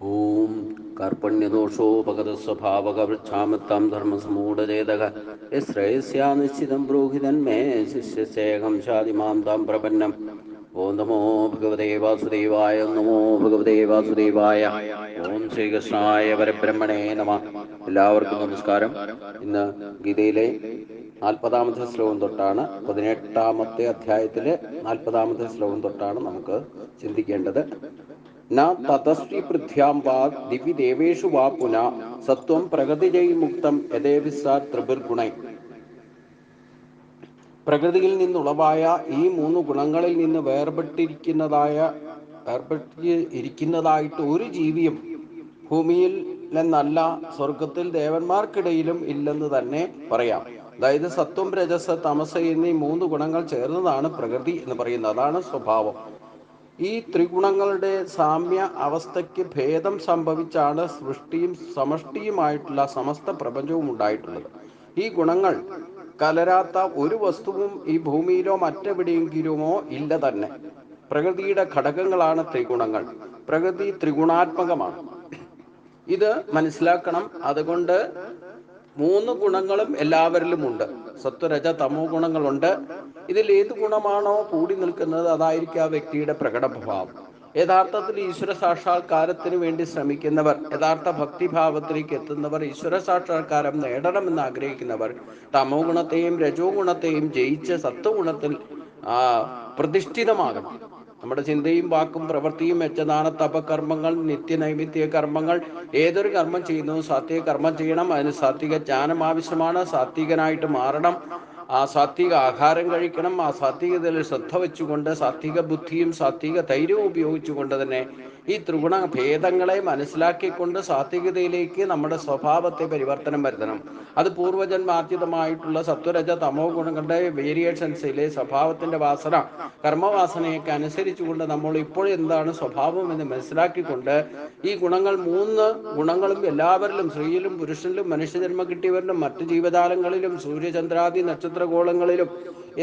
ഓം കാർപ്പണ്യദോഷോപഗതസ്വഭാവകവൃക്ഷാമത്താം ധർമ്മസമൂഢചേതക ശ്രേയസ്യാ നിശ്ചിതം ബ്രൂഹിതന്മേ ശിഷ്യസേഹം ശാതിമാം താം പ്രപന്നം. ഓം നമോ ഭഗവതേ വാസുദേവായ. നമോ ഭഗവതേ വാസുദേവായ. ഓം ശ്രീകൃഷ്ണായ പരബ്രഹ്മണേ നമ. എല്ലാവർക്കും നമസ്കാരം. ഇന്ന് ഗീതയിലെ 40-ാമത്തെ ശ്ലോകം തൊട്ടാണ്, 18-ാമത്തെ അധ്യായത്തിലെ 40-ാമത്തെ ശ്ലോകം തൊട്ടാണ് നമുക്ക് ചിന്തിക്കേണ്ടത്. ന തതസ്തി പൃഥ്യാം വാ ദിവി ദേവേഷു വാ പുന സത്വം പ്രകൃതിജൈമുക്തം യഥേഭിസ്സാ ത്രിഭിർഗുണൈ. പ്രകൃതിയിൽ നിന്നുളവായ ഈ 3 ഗുണങ്ങളിൽ നിന്ന് വേർപെട്ടിരിക്കുന്നതായിട്ട് ഒരു ജീവിയും ഭൂമിയിൽ എന്നല്ല സ്വർഗത്തിൽ ദേവന്മാർക്കിടയിലും ഇല്ലെന്ന് തന്നെ പറയാം. അതായത് സത്വം, രജസ്, തമസ് എന്നീ 3 ഗുണങ്ങൾ ചേർന്നതാണ് പ്രകൃതി എന്ന് പറയുന്നത്. അതാണ് സ്വഭാവം. ഈ ത്രിഗുണങ്ങളുടെ സാമ്യ അവസ്ഥയ്ക്ക് ഭേദം സംഭവിച്ചാണ് സൃഷ്ടിയും സമഷ്ടിയുമായിട്ടുള്ള സമസ്ത പ്രപഞ്ചവും ഉണ്ടായിട്ടുള്ളത്. ഈ ഗുണങ്ങൾ കലരാത്ത ഒരു വസ്തുവും ഈ ഭൂമിയിലോ മറ്റെവിടെയെങ്കിലുമോ ഇല്ല തന്നെ. പ്രകൃതിയുടെ ഘടകങ്ങളാണ് ത്രിഗുണങ്ങൾ. പ്രകൃതി ത്രിഗുണാത്മകമാണ്. ഇത് മനസ്സിലാക്കണം. അതുകൊണ്ട് 3 ഗുണങ്ങളും എല്ലാവരിലും ഉണ്ട്. സത്വരജ തമോ ഗുണങ്ങളുണ്ട്. ഇതിൽ ഏത് ഗുണമാണോ കൂടി നിൽക്കുന്നത് അതായിരിക്കും ആ വ്യക്തിയുടെ പ്രകടഭാവം. യഥാർത്ഥത്തിൽ ഈശ്വര സാക്ഷാത്കാരത്തിന് വേണ്ടി ശ്രമിക്കുന്നവർ, യഥാർത്ഥ ഭക്തിഭാവത്തിലേക്ക് എത്തുന്നവർ, ഈശ്വര സാക്ഷാത്കാരം നേടണമെന്ന് ആഗ്രഹിക്കുന്നവർ തമോ ഗുണത്തെയും രജോ ഗുണത്തെയും ജയിച്ച് സത്വഗുണത്തിൽ പ്രതിഷ്ഠിതമാകണം. നമ്മുടെ ചിന്തയും വാക്കും പ്രവൃത്തിയും മെച്ചദാന തപകർമ്മങ്ങൾ, നിത്യനൈമിത്യ കർമ്മങ്ങൾ, ഏതൊരു കർമ്മം ചെയ്യുന്നതും സാത്വിക കർമ്മം ചെയ്യണം. അതിന് സാത്വിക ജ്ഞാനം ആവശ്യമാണ്. സാത്വികനായിട്ട് മാറണം. സാത്വിക ആഹാരം കഴിക്കണം. ആ സാത്വികതയിൽ ശ്രദ്ധ വെച്ചുകൊണ്ട് സാത്വിക ബുദ്ധിയും സാത്വിക ധൈര്യവും ഉപയോഗിച്ചുകൊണ്ട് തന്നെ ഈ ത്രിഗുണ ഭേദങ്ങളെ മനസ്സിലാക്കിക്കൊണ്ട് സാത്വികതയിലേക്ക് നമ്മുടെ സ്വഭാവത്തെ പരിവർത്തനം വരുത്തണം. അത് പൂർവജന്മാർജിതമായിട്ടുള്ള സത്വരജ തമോ ഗുണങ്ങളുടെ വേരിയേഷൻസിലെ സ്വഭാവത്തിന്റെ വാസന, കർമ്മവാസനയൊക്കെ അനുസരിച്ചുകൊണ്ട് നമ്മൾ ഇപ്പോൾ എന്താണ് സ്വഭാവം എന്ന് മനസ്സിലാക്കിക്കൊണ്ട് ഈ ഗുണങ്ങൾ 3 ഗുണങ്ങളും എല്ലാവരിലും, സ്ത്രീയിലും പുരുഷനിലും മനുഷ്യജന്മം കിട്ടിയവരിലും മറ്റു ജീവജാലങ്ങളിലും സൂര്യചന്ദ്രാദി നക്ഷത്രഗോളങ്ങളിലും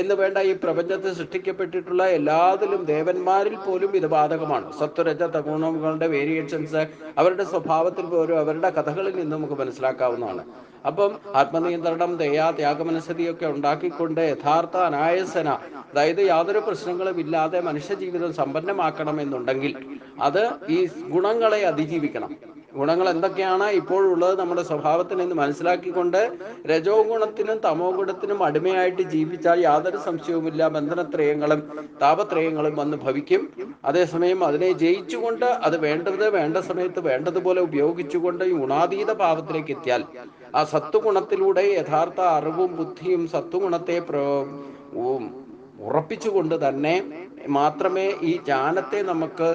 എന്ന് വേണ്ട ഈ പ്രപഞ്ചത്തിൽ സൃഷ്ടിക്കപ്പെട്ടിട്ടുള്ള എല്ലാത്തിലും, ദേവന്മാരിൽ പോലും ഇത് ബാധകമാണ്. സത്വരജ തമോഗുണങ്ങളുടെ വേരിയേഷൻസ് അവരുടെ സ്വഭാവത്തിൽ പോലും അവരുടെ കഥകളിൽ നിന്ന് നമുക്ക് മനസ്സിലാക്കാവുന്നതാണ്. അപ്പം ആത്മനിയന്ത്രണം, ദയ, ത്യാഗമനസ്ഥിതിയൊക്കെ ഉണ്ടാക്കിക്കൊണ്ട് യഥാർത്ഥ അനായസന, അതായത് യാതൊരു പ്രശ്നങ്ങളും ഇല്ലാതെ മനുഷ്യജീവിതം സമ്പന്നമാക്കണമെന്നുണ്ടെങ്കിൽ അത് ഈ ഗുണങ്ങളെ അതിജീവിക്കണം. ഗുണങ്ങൾ എന്തൊക്കെയാണ് ഇപ്പോഴുള്ളത് നമ്മുടെ സ്വഭാവത്തിൽ നിന്ന് മനസ്സിലാക്കിക്കൊണ്ട് രജോ ഗുണത്തിനും തമോ ഗുണത്തിനും അടിമയായിട്ട് ജീവിച്ചാൽ യാതൊരു സംശയവുമില്ല ബന്ധനത്രയങ്ങളും താപത്രയങ്ങളും വന്ന് ഭവിക്കും. അതേസമയം അതിനെ ജയിച്ചുകൊണ്ട് അത് വേണ്ട സമയത്ത് വേണ്ടതുപോലെ ഉപയോഗിച്ചുകൊണ്ട് ഈ ഗുണാതീത ഭാവത്തിലേക്ക് എത്തിയാൽ ആ സത്വഗുണത്തിലൂടെ യഥാർത്ഥ അറിവും ബുദ്ധിയും സത്വഗുണത്തെ ഉറപ്പിച്ചുകൊണ്ട് തന്നെ മാത്രമേ ഈ ജ്ഞാനത്തെ നമുക്ക്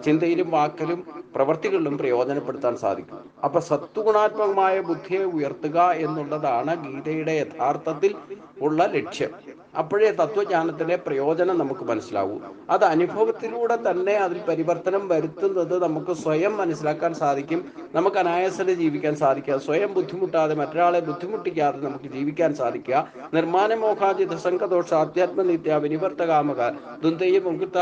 ചിന്തയിലും വാക്കിലും പ്രവർത്തികളിലും പ്രയോജനപ്പെടുത്താൻ സാധിക്കും. അപ്പൊ സത്വഗുണാത്മകമായ ബുദ്ധിയെ ഉയർത്തുക എന്നുള്ളതാണ് ഗീതയുടെ യഥാർത്ഥത്തിൽ ഉള്ള ലക്ഷ്യം. അപ്പോഴേ തത്വജ്ഞാനത്തിന്റെ പ്രയോജനം നമുക്ക് മനസ്സിലാവൂ. അത് അനുഭവത്തിലൂടെ തന്നെ അതിൽ പരിവർത്തനം വരുത്തുന്നത് നമുക്ക് സ്വയം മനസ്സിലാക്കാൻ സാധിക്കും. നമുക്ക് അനായാസത ജീവിക്കാൻ സാധിക്കുക, സ്വയം ബുദ്ധിമുട്ടാതെ മറ്റൊരാളെ ബുദ്ധിമുട്ടിക്കാതെ നമുക്ക് ജീവിക്കാൻ സാധിക്കുക. നിർമ്മാനമോഹാജിത സംഘദോഷ അധ്യാത്മനിത്യ വിനിവർത്തകാമക ദുന്ദയ മുക്ത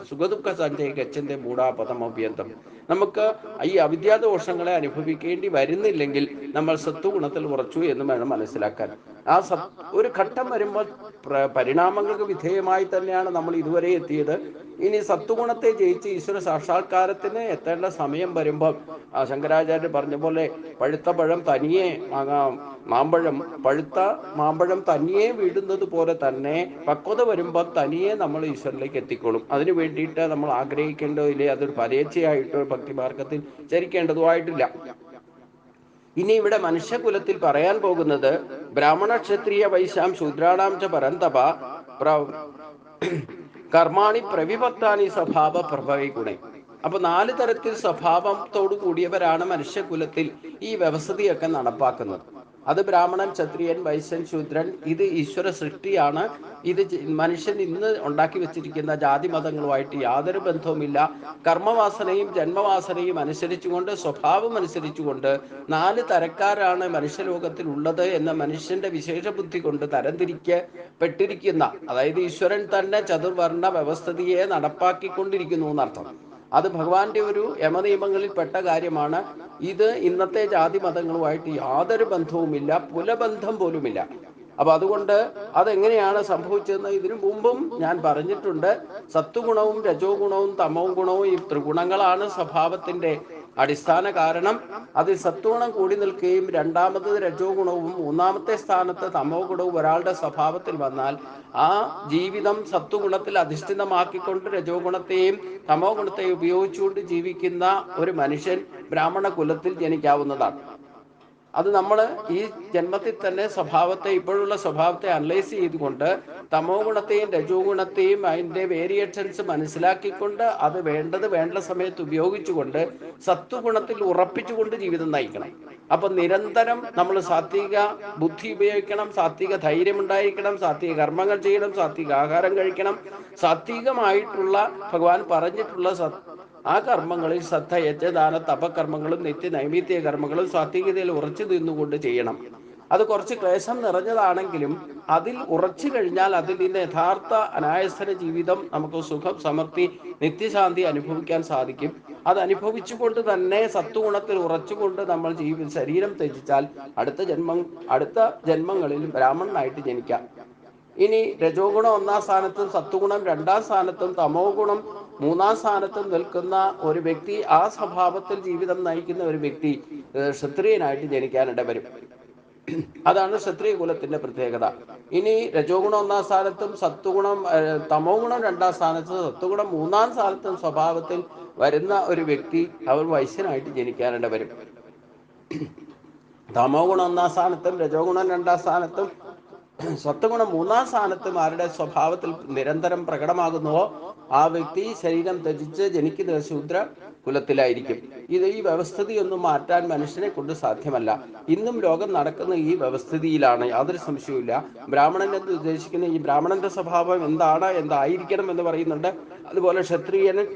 സുഖദുഃഖ സഞ്ജയ ഗച്ഛന്റെ മൂഢാപദമഭ്യന്തം. നമുക്ക് ഈ അവിദ്യാദോഷങ്ങളെ അനുഭവിക്കേണ്ടി വരുന്നില്ലെങ്കിൽ നമ്മൾ സത്വഗുണത്തിൽ ഉറച്ചു എന്ന് വേണം മനസ്സിലാക്കാൻ. ഒരു ഘട്ടം വരുമ്പോൾ പരിണാമങ്ങൾക്ക് വിധേയമായി തന്നെയാണ് നമ്മൾ ഇതുവരെ എത്തിയത്. ഇനി സത്വഗുണത്തെ ജയിച്ച് ഈശ്വര സാക്ഷാത്കാരത്തിന് എത്തേണ്ട സമയം വരുമ്പോൾ ശങ്കരാചാര്യർ പറഞ്ഞ പോലെ പഴുത്ത പഴം തനിയെ പഴുത്ത മാമ്പഴം തനിയെ വീഴുന്നത് പോലെ തന്നെ പക്വത വരുമ്പോൾ തനിയെ നമ്മൾ ഈശ്വരനിലേക്ക് എത്തിക്കോളും. അതിനു വേണ്ടിയിട്ട് നമ്മൾ ആഗ്രഹിക്കേണ്ടതില്ലേ, അതൊരു പരേച്ഛയായിട്ടോ ഭക്തിമാർഗത്തിൽ ചരിക്കേണ്ടതുമായിട്ടില്ല. ഇനി ഇവിടെ മനുഷ്യകുലത്തിൽ പറയാൻ പോകുന്നത് ബ്രാഹ്മണ ക്ഷത്രിയ വൈശ്യാം ശൂദ്രാണാം ച പരന്തപ കർമാണി പ്രവിഭക്താനി സ്വഭാവ പ്രഭവൈ ഗുണേ. അപ്പൊ 4 തരത്തിൽ സ്വഭാവത്തോടു കൂടിയവരാണ് മനുഷ്യകുലത്തിൽ ഈ വ്യവസ്ഥിതിയൊക്കെ നടപ്പാക്കുന്നത്. അത് ബ്രാഹ്മണൻ, ക്ഷത്രിയൻ, വൈശ്യൻ, ശൂദ്രൻ. ഇത് ഈശ്വര സൃഷ്ടിയാണ്. ഇത് മനുഷ്യൻ ഇന്ന് ഉണ്ടാക്കി വെച്ചിരിക്കുന്ന ജാതി മതങ്ങളുമായിട്ട് യാതൊരു ബന്ധവുമില്ല. കർമ്മവാസനയും ജന്മവാസനയും അനുസരിച്ചുകൊണ്ട്, സ്വഭാവം അനുസരിച്ചുകൊണ്ട് 4 തരക്കാരാണ് മനുഷ്യലോകത്തിൽ ഉള്ളത് എന്ന മനുഷ്യന്റെ വിശേഷ ബുദ്ധി കൊണ്ട് തരംതിരിക്കപ്പെട്ടിരിക്കുന്ന, അതായത് ഈശ്വരൻ തന്നെ ചതുർവർണ്ണ വ്യവസ്ഥിതിയെ നടപ്പാക്കിക്കൊണ്ടിരിക്കുന്നു എന്നർത്ഥം. അത് ഭഗവാന്റെ ഒരു യമനിയമങ്ങളിൽ പെട്ട കാര്യമാണ്. ഇത് ഇന്നത്തെ ജാതി മതങ്ങളുമായിട്ട് യാതൊരു ബന്ധവുമില്ല, പുലബന്ധം പോലുമില്ല. അപ്പൊ അതുകൊണ്ട് അതെങ്ങനെയാണ് സംഭവിച്ചതെന്ന് ഇതിനു മുമ്പും ഞാൻ പറഞ്ഞിട്ടുണ്ട്. സത്വഗുണവും രജോ ഗുണവും തമോ ഗുണവും ഈ ത്രിഗുണങ്ങളാണ് സ്വഭാവത്തിന്റെ അടിസ്ഥാന കാരണം. അതിൽ സത്വഗുണം കൂടി നിൽക്കുകയും രണ്ടാമത് രജോ ഗുണവും മൂന്നാമത്തെ സ്ഥാനത്ത് തമോ ഗുണവും ഒരാളുടെ സ്വഭാവത്തിൽ വന്നാൽ ആ ജീവിതം സത്വഗുണത്തിൽ അധിഷ്ഠിതമാക്കിക്കൊണ്ട് രജോ ഗുണത്തെയും തമോ ഗുണത്തെയും ഉപയോഗിച്ചുകൊണ്ട് ജീവിക്കുന്ന ഒരു മനുഷ്യൻ ബ്രാഹ്മണ കുലത്തിൽ ജനിക്കാവുന്നതാണ്. അത് നമ്മൾ ഈ ജന്മത്തിൽ തന്നെ സ്വഭാവത്തെ, ഇപ്പോഴുള്ള സ്വഭാവത്തെ അനലൈസ് ചെയ്തുകൊണ്ട് തമോ ഗുണത്തെയും രജോ ഗുണത്തെയും അതിൻ്റെ വേരിയേഷൻസ് മനസ്സിലാക്കിക്കൊണ്ട് അത് വേണ്ടത് വേണ്ട സമയത്ത് ഉപയോഗിച്ചുകൊണ്ട് സത്വഗുണത്തിൽ ഉറപ്പിച്ചുകൊണ്ട് ജീവിതം നയിക്കണം. അപ്പൊ നിരന്തരം നമ്മൾ സാത്വിക ബുദ്ധി ഉപയോഗിക്കണം, സാത്വിക ധൈര്യം ഉണ്ടായിരിക്കണം, സാത്വിക കർമ്മങ്ങൾ ചെയ്യണം, സാത്വിക ആഹാരം കഴിക്കണം. സാത്വികമായിട്ടുള്ള ഭഗവാൻ പറഞ്ഞിട്ടുള്ള ആ കർമ്മങ്ങളിൽ ശ്രദ്ധ, യജ്ഞദാന തപകർമ്മങ്ങളും നിത്യ നൈമിത്യ കർമ്മങ്ങളും സാത്വികതയിൽ ഉറച്ചു നിന്നുകൊണ്ട് ചെയ്യണം. അത് കുറച്ച് ക്ലേശം നിറഞ്ഞതാണെങ്കിലും അതിൽ ഉറച്ചു കഴിഞ്ഞാൽ അതിൽ നിന്ന് യഥാർത്ഥ അനായാസന ജീവിതം, നമുക്ക് സുഖം, സമൃദ്ധി, നിത്യശാന്തി അനുഭവിക്കാൻ സാധിക്കും. അത് അനുഭവിച്ചുകൊണ്ട് തന്നെ സത്വഗുണത്തിൽ ഉറച്ചുകൊണ്ട് നമ്മൾ ശരീരം ത്യജിച്ചാൽ അടുത്ത ജന്മങ്ങളിൽ ബ്രാഹ്മണനായിട്ട് ജനിക്കാം. ഇനി രജോ ഗുണം ഒന്നാം സ്ഥാനത്തും സത്വഗുണം രണ്ടാം സ്ഥാനത്തും തമോ ഗുണം മൂന്നാം സ്ഥാനത്തും നിൽക്കുന്ന ഒരു വ്യക്തി, ആ സ്വഭാവത്തിൽ ജീവിതം നയിക്കുന്ന ഒരു വ്യക്തി ക്ഷത്രിയനായിട്ട് ജനിക്കാനിട വരും. അതാണ് ക്ഷത്രിയ കുലത്തിന്റെ പ്രത്യേകത. ഇനി രജോ ഗുണം ഒന്നാം സ്ഥാനത്തും തമോ ഗുണം രണ്ടാം സ്ഥാനത്തും സത്വഗുണം മൂന്നാം സ്ഥാനത്തും സ്വഭാവത്തിൽ വരുന്ന ഒരു വ്യക്തി അവർ വൈശ്യനായിട്ട് ജനിക്കാനിട വരും. തമോ ഗുണം ഒന്നാം സ്ഥാനത്തും രജോ ഗുണം രണ്ടാം സ്ഥാനത്തും സത്വഗുണം മൂന്നാം സ്ഥാനത്തും ആരുടെ സ്വഭാവത്തിൽ നിരന്തരം പ്രകടമാകുന്നുവോ ആ വ്യക്തി ശരീരം ത്യജിച്ച് ജനിക്കുന്ന ശൂദ്ര കുലത്തിലായിരിക്കും. ഈ വ്യവസ്ഥിതിയൊന്നും മാറ്റാൻ മനുഷ്യനെ കൊണ്ട് സാധ്യമല്ല. ഇന്നും ലോകം നടക്കുന്ന ഈ വ്യവസ്ഥിതിയിലാണ്, യാതൊരു സംശയവുമില്ല. ബ്രാഹ്മണൻ എന്ന് ഉദ്ദേശിക്കുന്ന ഈ ബ്രാഹ്മണന്റെ സ്വഭാവം എന്തായിരിക്കണം എന്ന് പറയുന്നുണ്ട്. അതുപോലെ ക്ഷത്രിയനും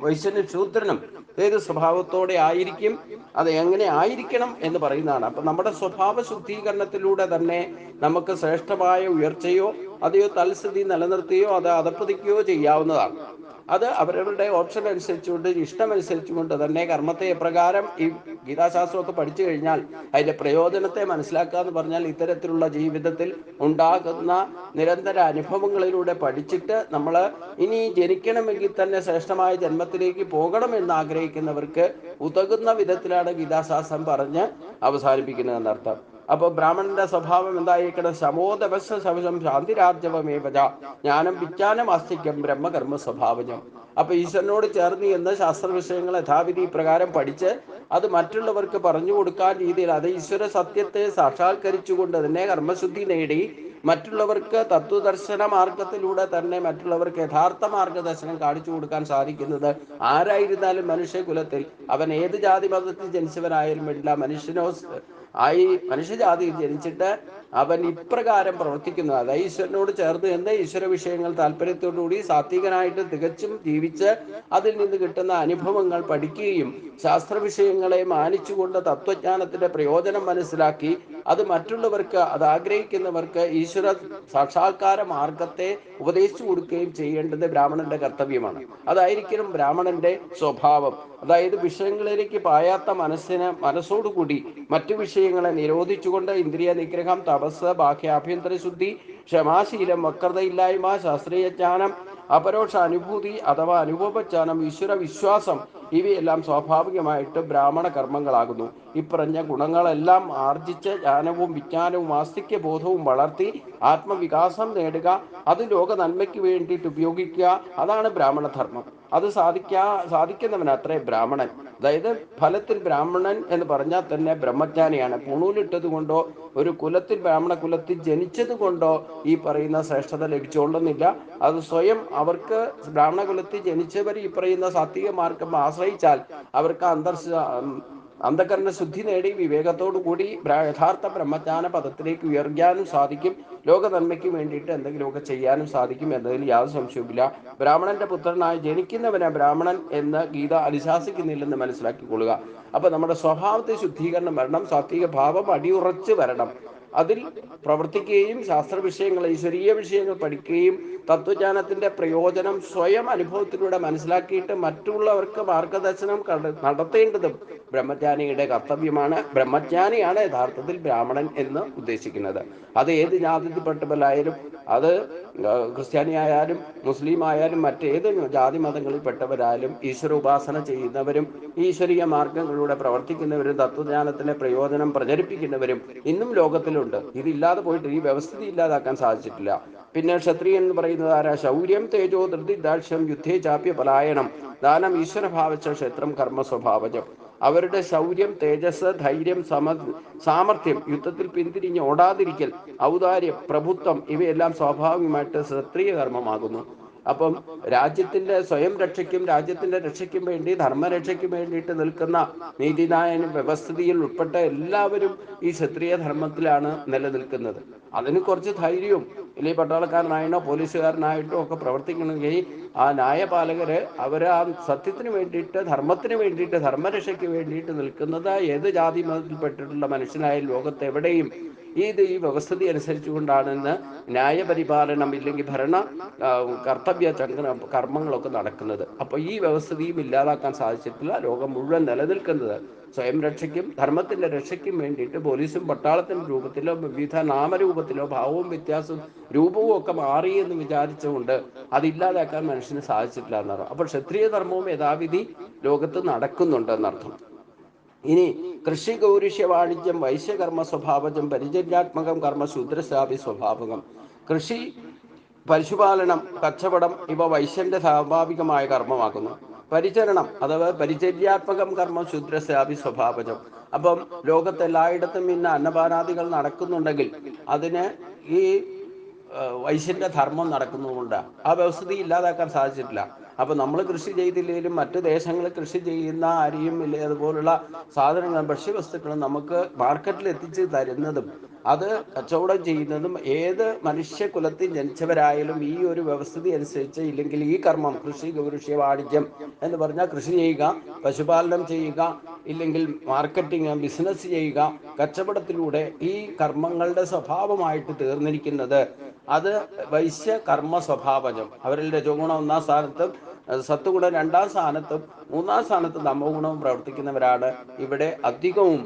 വൈശ്യനും ശൂദ്രനും ഏത് സ്വഭാവത്തോടെ ആയിരിക്കും, അത് എങ്ങനെ ആയിരിക്കണം എന്ന് പറയുന്നതാണ്. അപ്പൊ നമ്മുടെ സ്വഭാവ ശുദ്ധീകരണത്തിലൂടെ തന്നെ നമുക്ക് ശ്രേഷ്ഠമായ ഉയർച്ചയോ അതെയോ തൽസ്ഥിതി നിലനിർത്തുകയോ അത് അധപ്പതിക്കുകയോ ചെയ്യാവുന്നതാണ്. അത് അവരവരുടെ ഓപ്ഷൻ അനുസരിച്ചുകൊണ്ട്, ഇഷ്ടമനുസരിച്ചുകൊണ്ട് തന്നെ കർമ്മത്തെ എപ്രകാരം ഈ ഗീതാശാസ്ത്രമൊക്കെ പഠിച്ചു കഴിഞ്ഞാൽ അതിന്റെ പ്രയോജനത്തെ മനസ്സിലാക്കുക എന്ന് പറഞ്ഞാൽ ഇത്തരത്തിലുള്ള ജീവിതത്തിൽ ഉണ്ടാകുന്ന നിരന്തര അനുഭവങ്ങളിലൂടെ പഠിച്ചിട്ട് നമ്മൾ ഇനി ജനിക്കണമെങ്കിൽ തന്നെ ശ്രേഷ്ഠമായ ജന്മത്തിലേക്ക് പോകണമെന്ന് ആഗ്രഹിക്കുന്നവർക്ക് ഉതകുന്ന വിധത്തിലാണ് ഗീതാശാസ്ത്രം പറഞ്ഞ് അവസാനിപ്പിക്കുന്നതെന്നർത്ഥം. അപ്പൊ ബ്രാഹ്മണന്റെ സ്വഭാവം എന്തായിരിക്കണം? ശമോദവശ ശവശം ശാന്തിരാജ്യവമേവജ ജ്ഞാനം വിജ്ഞാനം ആസ്തിക്യം ബ്രഹ്മകർമ്മ സ്വഭാവജം. അപ്പൊ ഈശ്വരനോട് ചേർന്ന് എന്ന് ശാസ്ത്ര വിഷയങ്ങൾ യഥാവിധി പ്രകാരം പഠിച്ച് അത് മറ്റുള്ളവർക്ക് പറഞ്ഞു കൊടുക്കാൻ രീതിയിൽ അത് ഈശ്വര സത്യത്തെ സാക്ഷാത്കരിച്ചുകൊണ്ട് തന്നെ കർമ്മശുദ്ധി നേടി മറ്റുള്ളവർക്ക് തത്വദർശന മാർഗത്തിലൂടെ തന്നെ മറ്റുള്ളവർക്ക് യഥാർത്ഥ മാർഗദർശനം കാണിച്ചു കൊടുക്കാൻ സാധിക്കുന്നത് ആരായിരുന്നാലും മനുഷ്യകുലത്തിൽ അവൻ ഏത് ജാതി മതത്തിൽ ജനിച്ചവനായാലും വേണ്ടില്ല, മനുഷ്യജാതിയിൽ ജനിച്ചിട്ട് അവൻ ഇപ്രകാരം പ്രവർത്തിക്കുന്നത്, അതായത് ഈശ്വരനോട് ചേർന്ന് എന്ന് ഈശ്വര വിഷയങ്ങൾ താല്പര്യത്തോടുകൂടി സാത്വികനായിട്ട് തികച്ചും ജീവിച്ച് അതിൽ നിന്ന് കിട്ടുന്ന അനുഭവങ്ങൾ പഠിക്കുകയും ശാസ്ത്ര വിഷയങ്ങളെ മാനിച്ചുകൊണ്ട് തത്വജ്ഞാനത്തിന്റെ പ്രയോജനം മനസ്സിലാക്കി അത് മറ്റുള്ളവർക്ക്, അത് ആഗ്രഹിക്കുന്നവർക്ക് ഈശ്വര സാക്ഷാത്കാര മാർഗത്തെ ഉപദേശിച്ചു കൊടുക്കുകയും ചെയ്യേണ്ടത് ബ്രാഹ്മണന്റെ കർത്തവ്യമാണ്. അതായിരിക്കണം ബ്രാഹ്മണന്റെ സ്വഭാവം. അതായത് വിഷയങ്ങളിലേക്ക് പായാത്ത മനസ്സോടുകൂടി മറ്റു വിഷയങ്ങളെ നിരോധിച്ചുകൊണ്ട് ഇന്ദ്രിയ നിഗ്രഹം, തപസ്, ബാഹ്യാഭ്യന്തര ശുദ്ധി, ക്ഷമാശീലം, വക്രതയില്ലായ്മ, ശാസ്ത്രീയ ജ്ഞാനം, അപരോക്ഷ അനുഭൂതി അഥവാ അനുഭവജ്ഞാനം, ഈശ്വര വിശ്വാസം ഇവയെല്ലാം സ്വാഭാവികമായിട്ട് ബ്രാഹ്മണ കർമ്മങ്ങളാകുന്നു. ഇപ്പറഞ്ഞ ഗുണങ്ങളെല്ലാം ആർജിച്ച് ജ്ഞാനവും വിജ്ഞാനവും ആസ്തിക്യ ബോധവും വളർത്തി ആത്മവികാസം നേടുക, അത് ലോക നന്മയ്ക്ക് വേണ്ടിയിട്ട് ഉപയോഗിക്കുക, അതാണ് ബ്രാഹ്മണധർമ്മം. അത് സാധിക്കുന്നവൻ അത്രേ ബ്രാഹ്മണൻ. അതായത് ഫലത്തിൽ ബ്രാഹ്മണൻ എന്ന് പറഞ്ഞാൽ തന്നെ ബ്രഹ്മജ്ഞാനിയാണ്. പൂണൂലിട്ടത് കൊണ്ടോ ഒരു കുലത്തിൽ ബ്രാഹ്മണ കുലത്തിൽ ജനിച്ചത് കൊണ്ടോ ഈ പറയുന്ന ശ്രേഷ്ഠത ലഭിച്ചുകൊള്ളുന്നില്ല. അത് സ്വയം അവർക്ക് ബ്രാഹ്മണ കുലത്തിൽ ജനിച്ചവർ ഈ പറയുന്ന സാത്വിക മാർഗം ആശ്രയിച്ചാൽ അവർക്ക് അന്ധകരണ ശുദ്ധി നേടി വിവേകത്തോടു കൂടി യഥാർത്ഥ ബ്രഹ്മജ്ഞാന പദത്തിലേക്ക് ഉയർക്കാനും സാധിക്കും. ലോക നന്മയ്ക്ക് വേണ്ടിയിട്ട് എന്തെങ്കിലുമൊക്കെ ചെയ്യാനും സാധിക്കും എന്നതിൽ യാതൊരു സംശയവുമില്ല. ബ്രാഹ്മണന്റെ പുത്രനായി ജനിക്കുന്നവനെ ബ്രാഹ്മണൻ എന്ന് ഗീത അനുശാസിക്കുന്നില്ലെന്ന് മനസ്സിലാക്കിക്കൊള്ളുക. അപ്പൊ നമ്മുടെ സ്വഭാവത്തെ ശുദ്ധീകരണം വരണം, സാത്വിക ഭാവം അടിയുറച്ച് വരണം. അതിൽ പ്രവർത്തിക്കുകയും ശാസ്ത്ര വിഷയങ്ങൾ, ഈശ്വരീയ വിഷയങ്ങൾ പഠിക്കുകയും തത്വജ്ഞാനത്തിന്റെ പ്രയോജനം സ്വയം അനുഭവത്തിലൂടെ മനസ്സിലാക്കിയിട്ട് മറ്റുള്ളവർക്ക് മാർഗദർശനം നടത്തേണ്ടതും ബ്രഹ്മജ്ഞാനിയുടെ കർത്തവ്യമാണ്. ബ്രഹ്മജ്ഞാനിയാണ് യഥാർത്ഥത്തിൽ ബ്രാഹ്മണൻ എന്ന് ഉദ്ദേശിക്കുന്നത്. അത് ഏത് ജാതിയിൽപ്പെട്ടവരായാലും, അത് ക്രിസ്ത്യാനി ആയാലും മുസ്ലിം ആയാലും മറ്റേത് ജാതി മതങ്ങളിൽപ്പെട്ടവരായാലും ഈശ്വര ഉപാസന ചെയ്യുന്നവരും ഈശ്വരീയ മാർഗങ്ങളിലൂടെ പ്രവർത്തിക്കുന്നവരും തത്വജ്ഞാനത്തിന്റെ പ്രയോജനം പ്രചരിപ്പിക്കുന്നവരും ഇന്നും ലോകത്തിലുണ്ട്. ഇതില്ലാതെ പോയിട്ട് ഈ വ്യവസ്ഥിതി ഇല്ലാതാക്കാൻ സാധിച്ചിട്ടില്ല. പിന്നെ ക്ഷത്രിയൻ എന്ന് പറയുന്നത് ആരാ? ശൗര്യം തേജോ ധൃതി ദാക്ഷ്യം യുദ്ധേ ചാപ്യ പലായനം ദാനം ഈശ്വരഭാവച്ച ക്ഷേത്രം കർമ്മ സ്വഭാവജം. അവരുടെ ശൗര്യം, തേജസ്, ധൈര്യം, സാമർഥ്യം, യുദ്ധത്തിൽ പിന്തിരിഞ്ഞ് ഓടാതിരിക്കൽ, ഔദാര്യം, പ്രഭുത്വം ഇവയെല്ലാം സ്വാഭാവികമായിട്ട് ക്ഷത്രിയ കർമ്മമാകുന്നു. അപ്പം രാജ്യത്തിന്റെ സ്വയം രക്ഷയ്ക്കും രാജ്യത്തിന്റെ രക്ഷയ്ക്കും വേണ്ടി, ധർമ്മരക്ഷയ്ക്കും വേണ്ടിയിട്ട് നിൽക്കുന്ന നീതിനായന വ്യവസ്ഥിതിയിൽ ഉൾപ്പെട്ട എല്ലാവരും ഈ ക്ഷത്രിയ ധർമ്മത്തിലാണ് നിലനിൽക്കുന്നത്. അതിന് കുറച്ച് ധൈര്യവും, ഇല്ലെങ്കിൽ പട്ടാളക്കാരനായിട്ടോ പോലീസുകാരനായിട്ടോ ഒക്കെ പ്രവർത്തിക്കണമെങ്കിൽ ആ ന്യായപാലകര് അവർ ആ സത്യത്തിന് വേണ്ടിയിട്ട്, ധർമ്മത്തിന് വേണ്ടിയിട്ട്, ധർമ്മരക്ഷയ്ക്ക് വേണ്ടിയിട്ട് നിൽക്കുന്നത് ഏത് ജാതി മതത്തിൽപ്പെട്ടിട്ടുള്ള മനുഷ്യനായാലും ലോകത്തെവിടെയും ഈ വ്യവസ്ഥിതി അനുസരിച്ചുകൊണ്ടാണെന്ന് ന്യായപരിപാലനം ഇല്ലെങ്കിൽ ഭരണ കർത്തവ്യ കർമ്മങ്ങളൊക്കെ നടക്കുന്നത്. അപ്പൊ ഈ വ്യവസ്ഥിതിയും ഇല്ലാതാക്കാൻ സാധിച്ചിട്ടില്ല. ലോകം മുഴുവൻ നിലനിൽക്കുന്നത് സ്വയം രക്ഷയ്ക്കും ധർമ്മത്തിന്റെ രക്ഷയ്ക്കും വേണ്ടിയിട്ട് പോലീസും പട്ടാളത്തിന്റെ രൂപത്തിലോ വിവിധ നാമരൂപത്തിലോ ഭാവവും വ്യത്യാസവും രൂപവും ഒക്കെ മാറി എന്ന് വിചാരിച്ചുകൊണ്ട് അതില്ലാതാക്കാൻ മനുഷ്യന് സാധിച്ചിട്ടില്ല എന്നർത്ഥം. അപ്പോൾ ക്ഷത്രിയ ധർമ്മവും യഥാവിധി ലോകത്ത് നടക്കുന്നുണ്ട് എന്നർത്ഥം. ഇനി കൃഷി, ഗൗരിഷ്യ, വാണിജ്യം, വൈശ്യകർമ്മ സ്വഭാവജം, പരിചര്യാത്മകം കർമ്മ ശൂദ്രശാപി സ്വഭാവകം. കൃഷി, പശുപാലനം, കച്ചവടം ഇവ വൈശ്യന്റെ സ്വാഭാവികമായ കർമ്മമാക്കുന്നു. പരിചരണം അഥവാ പരിചര്യാത്മകം കർമ്മം ശൂദ്രശാപി സ്വഭാവജം. അപ്പം ലോകത്തെല്ലായിടത്തും ഇന്ന് അന്നപാനാദികൾ നടക്കുന്നുണ്ടെങ്കിൽ അതിന് ഈ വൈശ്യന്റെ ധർമ്മം നടക്കുന്നതുകൊണ്ട് ആ വ്യവസ്ഥിതി ഇല്ലാതാക്കാൻ സാധിച്ചിട്ടില്ല. അപ്പൊ നമ്മൾ കൃഷി ചെയ്തില്ലെങ്കിലും മറ്റു ദേശങ്ങളിൽ കൃഷി ചെയ്യുന്ന അരിയും ഇല്ലേ അതുപോലുള്ള സാധനങ്ങളും ഭക്ഷ്യവസ്തുക്കളും നമുക്ക് മാർക്കറ്റിൽ എത്തിച്ച് തരുന്നതും അത് കച്ചവടം ചെയ്യുന്നതും ഏത് മനുഷ്യകുലത്തിൽ ജനിച്ചവരായാലും ഈ ഒരു വ്യവസ്ഥിതി അനുസരിച്ച്, ഇല്ലെങ്കിൽ ഈ കർമ്മം കൃഷി, ഗൗരുഷ്യ, വാണിജ്യം എന്ന് പറഞ്ഞാൽ കൃഷി ചെയ്യുക, പശുപാലനം ചെയ്യുക, ഇല്ലെങ്കിൽ മാർക്കറ്റിംഗ് ബിസിനസ് ചെയ്യുക, കച്ചവടത്തിലൂടെ ഈ കർമ്മങ്ങളുടെ സ്വഭാവമായിട്ട് തീർന്നിരിക്കുന്നത് അത് വൈശ്യ കർമ്മ സ്വഭാവജം. അവരിൽ രജോഗുണം ഒന്നാം സ്ഥാനത്തും സത്വഗുണം രണ്ടാം സ്ഥാനത്തും മൂന്നാം സ്ഥാനത്തും തമോഗുണവും പ്രവർത്തിക്കുന്നവരാണ്. ഇവിടെ അധികവും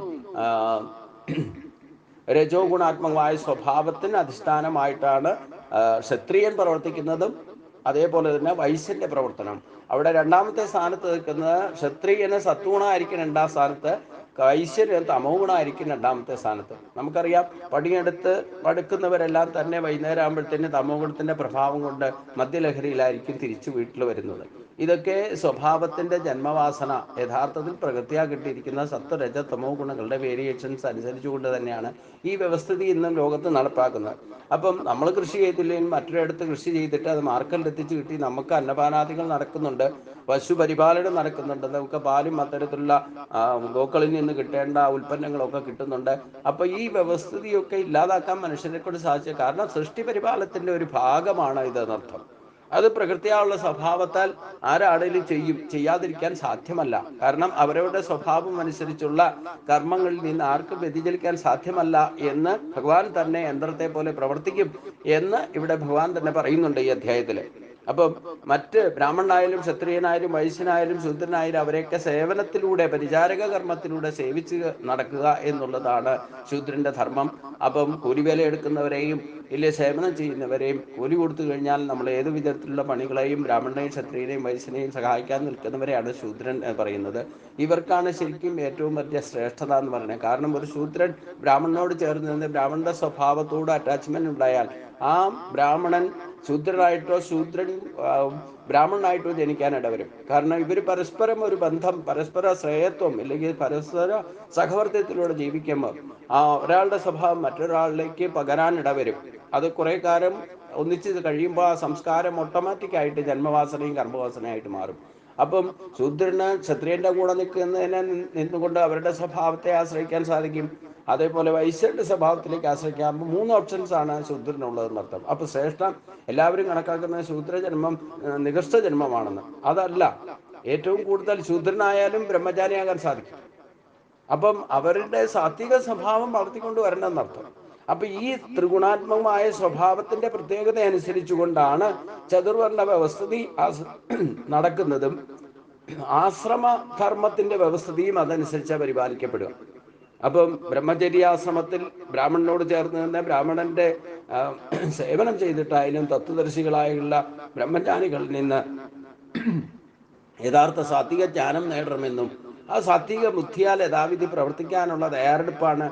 രജോ ഗുണാത്മകമായ സ്വഭാവത്തിന് അധിഷ്ഠാനമായിട്ടാണ് ക്ഷത്രിയൻ പ്രവർത്തിക്കുന്നതും അതേപോലെ തന്നെ വൈശ്യന്റെ പ്രവർത്തനം. അവിടെ രണ്ടാമത്തെ സ്ഥാനത്ത് നിൽക്കുന്നത് ക്ഷത്രിയന് സത്വഗുണമായിരിക്കും രണ്ടാം സ്ഥാനത്ത്, വൈശ്യന് തമോ ഗുണമായിരിക്കും രണ്ടാമത്തെ സ്ഥാനത്ത്. നമുക്കറിയാം, പണിയെടുത്ത് മടുക്കുന്നവരെല്ലാം തന്നെ വൈകുന്നേരം ആകുമ്പോഴത്തേന് തമോ ഗുണത്തിന്റെ പ്രഭാവം കൊണ്ട് മദ്യലഹരിയിലായിരിക്കും തിരിച്ചു വീട്ടിൽ വരുന്നത്. ഇതൊക്കെ സ്വഭാവത്തിന്റെ ജന്മവാസന, യഥാർത്ഥത്തിൽ പ്രകൃതിയാ കിട്ടിയിരിക്കുന്ന സത്വ രജ തമോ ഗുണങ്ങളുടെ വേരിയേഷൻസ് അനുസരിച്ചുകൊണ്ട് തന്നെയാണ് ഈ വ്യവസ്ഥിതി ഇന്നും ലോകത്ത് നടപ്പാക്കുന്നത്. അപ്പം നമ്മൾ കൃഷി ചെയ്തില്ലെങ്കിൽ മറ്റൊരിടത്ത് കൃഷി ചെയ്തിട്ട് അത് മാർക്കറ്റിൽ എത്തിച്ച് കിട്ടി നമുക്ക് അന്നപാനാദികൾ നടക്കുന്നുണ്ട്, പശു പരിപാലനം നടക്കുന്നുണ്ട്, നമുക്ക് പാലും അത്തരത്തിലുള്ള ഗോക്കളിൽ നിന്ന് കിട്ടേണ്ട ഉൽപ്പന്നങ്ങളൊക്കെ കിട്ടുന്നുണ്ട്. അപ്പൊ ഈ വ്യവസ്ഥിതിയൊക്കെ ഇല്ലാതാക്കാൻ മനുഷ്യനെ കൊണ്ട് സാധിച്ചത് കാരണം സൃഷ്ടി പരിപാലനത്തിന്റെ ഒരു ഭാഗമാണ് ഇതെന്നർത്ഥം. അത് പ്രകൃതിയുള്ള സ്വഭാവത്താൽ ആരാണേലും ചെയ്യും, ചെയ്യാതിരിക്കാൻ സാധ്യമല്ല. കാരണം അവരവരുടെ സ്വഭാവം അനുസരിച്ചുള്ള കർമ്മങ്ങളിൽ നിന്ന് ആർക്കും വ്യതിചലിക്കാൻ സാധ്യമല്ല എന്ന് ഭഗവാൻ തന്നെ യന്ത്രത്തെ പോലെ പ്രവർത്തിക്കും എന്ന് ഇവിടെ ഭഗവാൻ തന്നെ പറയുന്നുണ്ട് ഈ അധ്യായത്തില്. അപ്പം മറ്റ് ബ്രാഹ്മണനായാലും ക്ഷത്രിയനായാലും വൈശ്യനായാലും ശൂദ്രനായാലും അവരെയൊക്കെ സേവനത്തിലൂടെ, പരിചാരക കർമ്മത്തിലൂടെ സേവിച്ച് നടക്കുക എന്നുള്ളതാണ് ശൂദ്രന്റെ ധർമ്മം. അപ്പം കൂലിവേല എടുക്കുന്നവരെയും ഇല്ലേ സേവനം ചെയ്യുന്നവരെയും കൂലി കൊടുത്തു കഴിഞ്ഞാൽ നമ്മൾ ഏത് വിധത്തിലുള്ള പണികളെയും ബ്രാഹ്മണനെയും ക്ഷത്രിയനെയും വൈശ്യനെയും സഹായിക്കാൻ നിൽക്കുന്നവരെയാണ് ശൂദ്രൻ പറയുന്നത്. ഇവർക്കാണ് ശരിക്കും ഏറ്റവും വലിയ ശ്രേഷ്ഠത എന്ന് പറയുന്നത്. കാരണം ഒരു ശൂദ്രൻ ബ്രാഹ്മണനോട് ചേർന്ന് നിന്ന് ബ്രാഹ്മണന്റെ സ്വഭാവത്തോട് അറ്റാച്ച്മെന്റ് ഉണ്ടായാൽ ആ ബ്രാഹ്മണൻ ശൂദ്രനായിട്ടോ ശൂദ്രൻ ബ്രാഹ്മണനായിട്ടോ ജനിക്കാൻ ഇടവരും. കാരണം ഇവർ പരസ്പരം ഒരു ബന്ധം, പരസ്പര ശ്രേയത്വം ഇല്ലെങ്കിൽ പരസ്പര സഹവർത്തിത്വത്തിലൂടെ ജീവിക്കുമ്പോൾ ഒരാളുടെ സ്വഭാവം മറ്റൊരാളിലേക്ക് പകരാൻ ഇടവരും. അത് കുറെ കാലം ഒന്നിച്ച് കഴിയുമ്പോൾ ആ സംസ്കാരം ഓട്ടോമാറ്റിക്കായിട്ട് ജന്മവാസനയും കർമ്മവാസനയായിട്ട് മാറും. അപ്പം ശൂദ്രന് ക്ഷത്രിയന്റെ കൂടെ നിൽക്കുന്നതിനെ നിന്നുകൊണ്ട് അവരുടെ സ്വഭാവത്തെ ആശ്രയിക്കാൻ സാധിക്കും. അതേപോലെ വൈശ്യന്റെ സ്വഭാവത്തിലേക്ക് ആശ്രയിക്കാം. 3 ഓപ്ഷൻസ് ആണ് ശൂദ്രനുള്ളതെന്ന് അർത്ഥം. അപ്പൊ ശ്രേഷ്ഠം എല്ലാവരും കണക്കാക്കുന്ന ശൂദ്രജന്മം നികൃഷ്ട ജന്മമാണെന്ന്. അതല്ല, ഏറ്റവും കൂടുതൽ ശൂദ്രനായാലും ബ്രഹ്മചാരിയാകാൻ സാധിക്കും. അപ്പം അവരുടെ സാത്വിക സ്വഭാവം വളർത്തിക്കൊണ്ട് വരണം എന്നർത്ഥം. അപ്പൊ ഈ ത്രിഗുണാത്മകമായ സ്വഭാവത്തിന്റെ പ്രത്യേകത അനുസരിച്ചുകൊണ്ടാണ് ചതുർവർണ്ണ വ്യവസ്ഥിതി നടക്കുന്നതും ആശ്രമ ധർമ്മത്തിന്റെ വ്യവസ്ഥിതിയും അതനുസരിച്ച് പരിപാലിക്കപ്പെടുക. അപ്പം ബ്രഹ്മചര്യാശ്രമത്തിൽ ബ്രാഹ്മണനോട് ചേർന്ന് നിന്ന് ബ്രാഹ്മണന്റെ സേവനം ചെയ്തിട്ടായാലും തത്വദർശികളായുള്ള ബ്രഹ്മജ്ഞാനികളിൽ നിന്ന് യഥാർത്ഥ സാത്വിക ജ്ഞാനം നേടണമെന്നും ആ സാത്വിക ബുദ്ധിയാൽ യഥാവിധി പ്രവർത്തിക്കാനുള്ള തയ്യാറെടുപ്പാണ്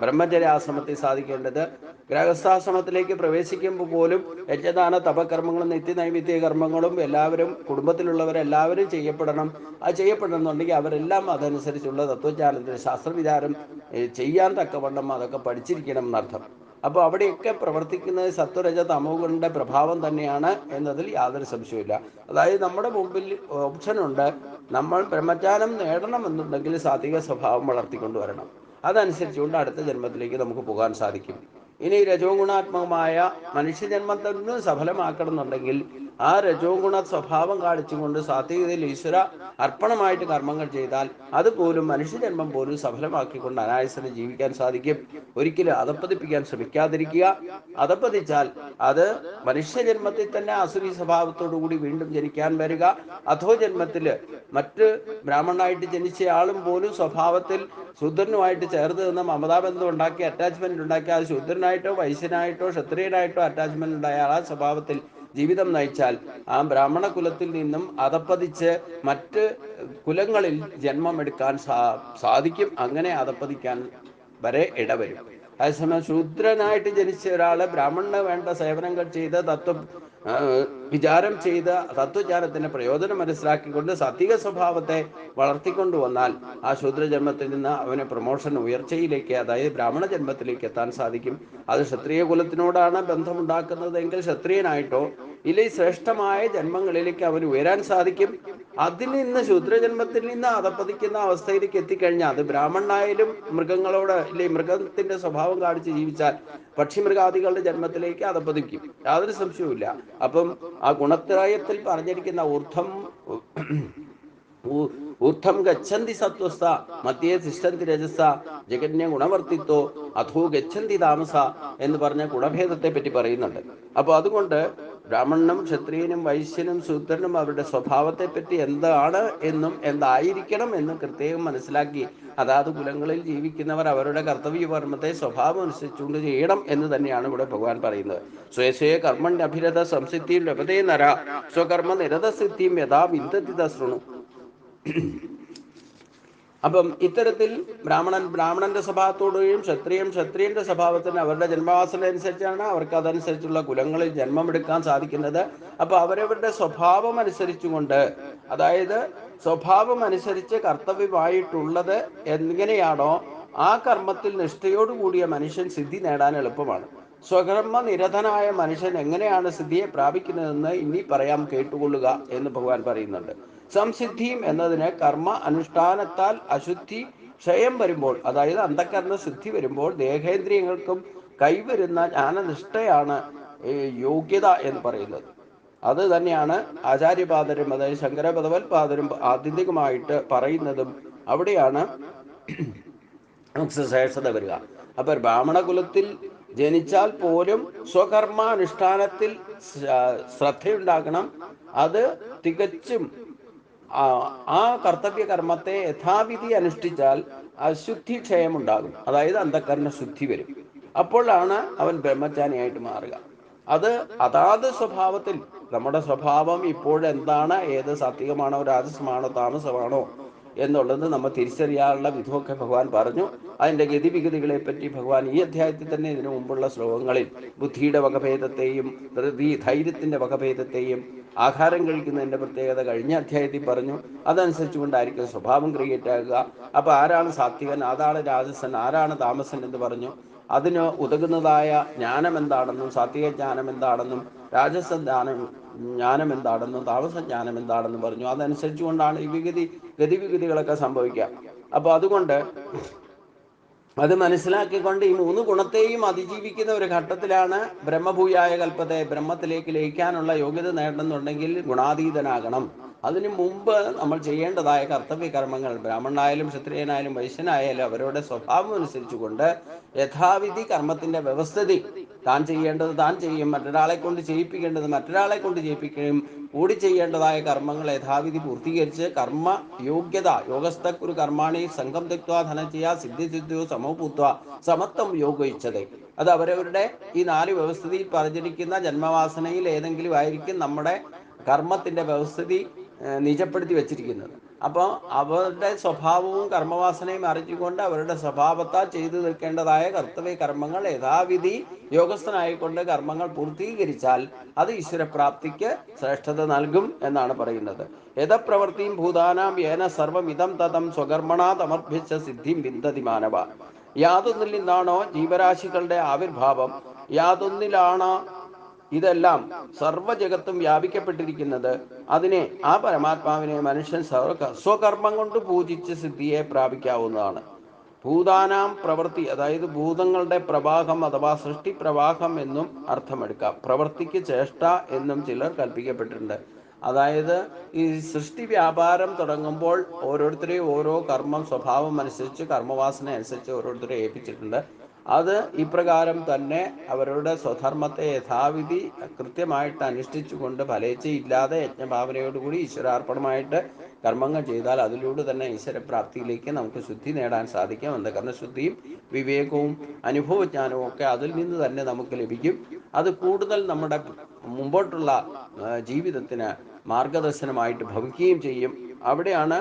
ബ്രഹ്മചര്യാശ്രമത്തിൽ സാധിക്കേണ്ടത്. ഗൃഹസ്ഥാശ്രമത്തിലേക്ക് പ്രവേശിക്കുമ്പോൾ പോലും യജ്ഞദാന തപകർമ്മങ്ങളും നിത്യനൈമിത്യ കർമ്മങ്ങളും എല്ലാവരും കുടുംബത്തിലുള്ളവരെല്ലാവരും ചെയ്യപ്പെടണം. അത് ചെയ്യപ്പെടണമെന്നുണ്ടെങ്കിൽ അവരെല്ലാം അതനുസരിച്ചുള്ള തത്വജ്ഞാനത്തിന് ശാസ്ത്രവിചാരം ചെയ്യാൻ തക്കവണ്ണം അതൊക്കെ പഠിച്ചിരിക്കണം എന്നർത്ഥം. അപ്പോൾ അവിടെയൊക്കെ പ്രവർത്തിക്കുന്നത് സത്വരജ തമോഗുണന്റെ പ്രഭാവം തന്നെയാണ് എന്നതിൽ യാതൊരു സംശയമില്ല. അതായത് നമ്മുടെ മുമ്പിൽ ഓപ്ഷനുണ്ട്. നമ്മൾ ബ്രഹ്മജ്ഞാനം നേടണമെന്നുണ്ടെങ്കിൽ സാത്വിക സ്വഭാവം വളർത്തിക്കൊണ്ടുവരണം. അതനുസരിച്ചുകൊണ്ട് അടുത്ത ജന്മത്തിലേക്ക് നമുക്ക് പോകാൻ സാധിക്കും. ഇനി രജോ ഗുണാത്മകമായ മനുഷ്യജന്മം തന്നെ സഫലമാക്കണം എന്നുണ്ടെങ്കിൽ ആ രജോ ഗുണ സ്വഭാവം കാണിച്ചുകൊണ്ട് സാത്വികതയിൽ ഈശ്വര അർപ്പണമായിട്ട് കർമ്മങ്ങൾ ചെയ്താൽ അതുപോലും മനുഷ്യജന്മം പോലും സഫലമാക്കിക്കൊണ്ട് അനായാസനം ജീവിക്കാൻ സാധിക്കും. ഒരിക്കലും അധപ്പതിപ്പിക്കാൻ ശ്രമിക്കാതിരിക്കുക. അധപ്പതിച്ചാൽ അത് മനുഷ്യജന്മത്തിൽ തന്നെ അസുരി സ്വഭാവത്തോടു കൂടി വീണ്ടും ജനിക്കാൻ വരിക. അധോ ജന്മത്തിൽ മറ്റ് ബ്രാഹ്മണനായിട്ട് ജനിച്ചയാളും പോലും സ്വഭാവത്തിൽ ശൂദ്രനുമായിട്ട് ചേർന്ന് നിന്ന് മമതാബന്ധം ഉണ്ടാക്കി അറ്റാച്ച്മെന്റ് ഉണ്ടാക്കി അത് ശൂദ്രനായിട്ടോ വൈശ്യനായിട്ടോ ക്ഷത്രിയനായിട്ടോ അറ്റാച്ച്മെന്റ് ഉണ്ടായാൽ ആ സ്വഭാവത്തിൽ ജീവിതം നയിച്ചാൽ ആ ബ്രാഹ്മണ കുലത്തിൽ നിന്നും അധപ്പതിച്ച് മറ്റ് കുലങ്ങളിൽ ജന്മം എടുക്കാൻ സാധിക്കും. അങ്ങനെ അധപ്പതിക്കാൻ വരെ ഇടവരും. അതേസമയം ശൂദ്രനായിട്ട് ജനിച്ച ഒരാള് ബ്രാഹ്മണന് വേണ്ട സേവനങ്ങൾ ചെയ്ത് വിചാരം ചെയ്ത് തത്വജ്ഞാനത്തിന്റെ പ്രയോജനം മനസ്സിലാക്കിക്കൊണ്ട് സാത്വിക സ്വഭാവത്തെ വളർത്തിക്കൊണ്ടുവന്നാൽ ആ ശൂദ്രജന്മത്തിൽ നിന്ന് അവന് പ്രൊമോഷൻ ഉയർച്ചയിലേക്ക്, അതായത് ബ്രാഹ്മണ ജന്മത്തിലേക്ക് എത്താൻ സാധിക്കും. അത് ക്ഷത്രിയ കുലത്തിനോടാണ് ബന്ധമുണ്ടാക്കുന്നതെങ്കിൽ ക്ഷത്രിയനായിട്ടോ ഇല്ലെങ്കിൽ ശ്രേഷ്ഠമായ ജന്മങ്ങളിലേക്ക് അവന് ഉയരാൻ സാധിക്കും. അതിൽ നിന്ന് ശൂദ്രജന്മത്തിൽ നിന്ന് അധപ്പതിക്കുന്ന അവസ്ഥയിലേക്ക് എത്തിക്കഴിഞ്ഞാൽ അത് ബ്രാഹ്മണനായാലും മൃഗങ്ങളോട് ഇല്ലെങ്കിൽ മൃഗത്തിന്റെ സ്വഭാവം കാണിച്ച് ജീവിച്ചാൽ പക്ഷിമൃഗാദികളുടെ ജന്മത്തിലേക്ക് അധപ്പതിക്കും. യാതൊരു സംശയവുമില്ല. അപ്പം ആ ഗുണത്രയത്തിൽ പറഞ്ഞിരിക്കുന്ന ഊർദ്ധം ഗച്ഛന്തി സത്വസ്ഥ മധ്യേ തിഷ്ഠന്തി രജസ ജഗന്യ ഗുണവർത്തിത്വോ അധോ ഗച്ഛന്തി താമസ എന്ന് പറഞ്ഞ ഗുണഭേദത്തെ പറ്റി പറയുന്നുണ്ട്. അപ്പൊ അതുകൊണ്ട് ബ്രാഹ്മണനും ക്ഷത്രിയനും വൈശ്യനും ശൂദ്രനും അവരുടെ സ്വഭാവത്തെ പറ്റി എന്താണ് എന്നും എന്തായിരിക്കണം എന്നും പ്രത്യേകം മനസ്സിലാക്കി അതാത് കുലങ്ങളിൽ ജീവിക്കുന്നവർ അവരുടെ കർത്തവ്യകർമ്മത്തെ സ്വഭാവം അനുസരിച്ചുകൊണ്ട് ചെയ്യണം എന്ന് തന്നെയാണ് ഇവിടെ ഭഗവാൻ പറയുന്നത്. സ്വയസ്വയ കർമ്മണ്യഭിരത സംസിദ്ധിയും ലഭതേ നര സ്വകർമ്മ നിരതസിദ്ധിയും യഥാ വിന്ദതി തശൃണു. അപ്പം ഇത്തരത്തിൽ ബ്രാഹ്മണന്റെ സ്വഭാവത്തോടുകയും ക്ഷത്രിയന്റെ സ്വഭാവത്തിന് അവരുടെ ജന്മവാസന അനുസരിച്ചാണ് അവർക്ക് അതനുസരിച്ചുള്ള കുലങ്ങളിൽ ജന്മമെടുക്കാൻ സാധിക്കുന്നത്. അപ്പൊ അവരവരുടെ സ്വഭാവം അനുസരിച്ചുകൊണ്ട്, അതായത് സ്വഭാവം അനുസരിച്ച് കർത്തവ്യമായിട്ടുള്ളത് എങ്ങനെയാണോ ആ കർമ്മത്തിൽ നിഷ്ഠയോടുകൂടിയ മനുഷ്യൻ സിദ്ധി നേടാൻ എളുപ്പമാണ്. സ്വകർമ്മ നിരതനായ മനുഷ്യൻ എങ്ങനെയാണ് സിദ്ധിയെ പ്രാപിക്കുന്നതെന്ന് ഇനി പറയാം, കേട്ടുകൊള്ളുക എന്ന് ഭഗവാൻ പറയുന്നുണ്ട്. സംസിദ്ധിയും എന്നതിന് കർമ്മ അനുഷ്ഠാനത്താൽ അശുദ്ധി ക്ഷയം വരുമ്പോൾ, അതായത് അന്ധകരണ ശുദ്ധി വരുമ്പോൾ ദേഹേന്ദ്രിയങ്ങൾക്കും കൈവരുന്ന ജ്ഞാനനിഷ്ഠയാണ് യോഗ്യത എന്ന് പറയുന്നത്. അത് തന്നെയാണ് ആചാര്യപാദരും അതായത് ശങ്കരഭഗവത്പാദരും ആത്യന്തികമായിട്ട് പറയുന്നതും. അവിടെയാണ് ശ്രേഷ്ഠത വരിക. അപ്പൊ ബ്രാഹ്മണ കുലത്തിൽ ജനിച്ചാൽ പോലും സ്വകർമാനുഷ്ഠാനത്തിൽ ശ്രദ്ധയുണ്ടാക്കണം. അത് തികച്ചും ആ കർത്തവ്യ കർമ്മത്തെ യഥാവിധി അനുഷ്ഠിച്ചാൽ അശുദ്ധി ക്ഷയമുണ്ടാകും, അതായത് അന്ധകരണ ശുദ്ധി വരും. അപ്പോഴാണ് അവൻ ബ്രഹ്മജ്ഞാനിയായിട്ട് മാറുക. അത് അതാത് സ്വഭാവത്തിൽ, നമ്മുടെ സ്വഭാവം ഇപ്പോഴെന്താണ്, ഏത് സാത്വികമാണോ രാജസമാണോ താമസമാണോ എന്നുള്ളത് നമ്മൾ തിരിച്ചറിയാനുള്ള വിധമൊക്കെ ഭഗവാൻ പറഞ്ഞു. അതിൻ്റെ ഗതിവിഗതികളെ പറ്റി ഭഗവാൻ ഈ അധ്യായത്തിൽ തന്നെ ഇതിനു മുമ്പുള്ള ശ്ലോകങ്ങളിൽ ബുദ്ധിയുടെ വകഭേദത്തെയും ധൈര്യത്തിൻ്റെ വകഭേദത്തെയും ആഹാരം കഴിക്കുന്നതിൻ്റെ പ്രത്യേകത കഴിഞ്ഞ അധ്യായത്തിൽ പറഞ്ഞു. അതനുസരിച്ച് കൊണ്ടായിരിക്കും സ്വഭാവം ക്രിയേറ്റ് ആകുക. അപ്പോൾ ആരാണ് സാത്വികൻ, ആരാണ് രാജസൻ, ആരാണ് താമസൻ എന്ന് പറഞ്ഞു. അതിന് ഉതകുന്നതായ ജ്ഞാനം എന്താണെന്നും സാത്വിക ജ്ഞാനം എന്താണെന്നും രാജസ ജ്ഞാനം എന്താണെന്നും താമസ ജ്ഞാനം എന്താണെന്നും പറഞ്ഞു. അതനുസരിച്ച് കൊണ്ടാണ് ഈ ഗതിവിഗതികളൊക്കെ സംഭവിക്കുക. അപ്പോൾ അതുകൊണ്ട് അത് മനസ്സിലാക്കിക്കൊണ്ട് ഈ മൂന്ന് ഗുണത്തെയും അതിജീവിക്കുന്ന ഒരു ഘട്ടത്തിലാണ് ബ്രഹ്മഭൂയായ കൽപ്പത്തെ, ബ്രഹ്മത്തിലേക്ക് ലയിക്കാനുള്ള യോഗ്യത നേടണമെന്നുണ്ടെങ്കിൽ ഗുണാതീതനാകണം. അതിനു മുമ്പ് നമ്മൾ ചെയ്യേണ്ടതായ കർത്തവ്യ കർമ്മങ്ങൾ, ബ്രാഹ്മണനായാലും ക്ഷത്രിയനായാലും വൈശ്യനായാലും അവരുടെ സ്വഭാവം അനുസരിച്ചുകൊണ്ട് യഥാവിധി കർമ്മത്തിന്റെ വ്യവസ്ഥിതി, താൻ ചെയ്യേണ്ടത് താൻ ചെയ്യും, മറ്റൊരാളെ കൊണ്ട് ചെയ്യിപ്പിക്കേണ്ടത് മറ്റൊരാളെ കൊണ്ട് ചെയ്യിപ്പിക്കുകയും കൂടി ചെയ്യേണ്ടതായ കർമ്മങ്ങൾ യഥാവിധി പൂർത്തീകരിച്ച് കർമ്മ യോഗ്യത, യോഗസ്ഥക്കുരു കർമാണി സംഘം തെക്വാ ധനചയ സിദ്ധി സിദ്ധു സമഭൂത്വ സമത്വം യോഗയിച്ചത്. അത് അവരവരുടെ ഈ 4 വ്യവസ്ഥിതിയിൽ പറഞ്ഞിരിക്കുന്ന ജന്മവാസനയിൽ ഏതെങ്കിലും ആയിരിക്കും നമ്മുടെ കർമ്മത്തിന്റെ വ്യവസ്ഥിതി നിജപ്പെടുത്തി വെച്ചിരിക്കുന്നത്. അപ്പോൾ അവരുടെ സ്വഭാവവും കർമ്മവാസനയും അറിഞ്ഞുകൊണ്ട് അവരുടെ സ്വഭാവത്താൽ ചെയ്തു തീർക്കേണ്ടതായ കർത്തവ്യ കർമ്മങ്ങൾ യഥാവിധി യോഗസ്ഥനായിക്കൊണ്ട് കർമ്മങ്ങൾ പൂർത്തീകരിച്ചാൽ അത് ഈശ്വരപ്രാപ്തിക്ക് ശ്രേഷ്ഠത നൽകും എന്നാണ് പറയുന്നത്. യഥപ്രവൃത്തിയും ഭൂതാനാം യേന സർവമിതം തതം സ്വകർമ്മണാ തമർഭിച്ച സിദ്ധിം വിന്ദതി മാനവ. യാതൊന്നിൽ നിന്നാണോ ജീവരാശികളുടെ ആവിർഭാവം, യാതൊന്നിലാണ് ഇതെല്ലാം സർവ്വജഗത്തും വ്യാപിക്കപ്പെട്ടിരിക്കുന്നത്, അതിനെ, ആ പരമാത്മാവിനെ മനുഷ്യൻ സ്വകർമ്മം കൊണ്ട് പൂജിച്ച് സിദ്ധിയെ പ്രാപിക്കാവുന്നതാണ്. ഭൂതാനാം പ്രവൃത്തി, അതായത് ഭൂതങ്ങളുടെ പ്രവാഹം അഥവാ സൃഷ്ടി പ്രവാഹം എന്നും അർത്ഥമെടുക്കാം. പ്രവൃത്തിക്ക് ചേഷ്ട എന്നും ചിലർ കൽപ്പിക്കപ്പെട്ടിട്ടുണ്ട്. അതായത് ഈ സൃഷ്ടി വ്യാപാരം തുടങ്ങുമ്പോൾ ഓരോരുത്തരെയും ഓരോ കർമ്മം സ്വഭാവം അനുസരിച്ച്, കർമ്മവാസന അനുസരിച്ച് ഓരോരുത്തരെ ഏൽപ്പിച്ചിട്ടുണ്ട്. അത് ഇപ്രകാരം തന്നെ അവരുടെ സ്വധർമ്മത്തെ യഥാവിധി കൃത്യമായിട്ട് അനുഷ്ഠിച്ചുകൊണ്ട് ഫലേച്ഛയില്ലാതെ യജ്ഞഭാവനയോടുകൂടി ഈശ്വരാർപ്പണമായിട്ട് കർമ്മങ്ങൾ ചെയ്താൽ അതിലൂടെ തന്നെ ഈശ്വരപ്രാപ്തിയിലേക്ക് നമുക്ക് ശുദ്ധി നേടാൻ സാധിക്കും. അന്ധകരണശുദ്ധിയും വിവേകവും അനുഭവജ്ഞാനവും ഒക്കെ അതിൽ നിന്ന് തന്നെ നമുക്ക് ലഭിക്കും. അത് കൂടുതൽ നമ്മുടെ മുമ്പോട്ടുള്ള ജീവിതത്തിന് മാർഗദർശനമായിട്ട് ഭവിക്കുകയും ചെയ്യും. അവിടെയാണ്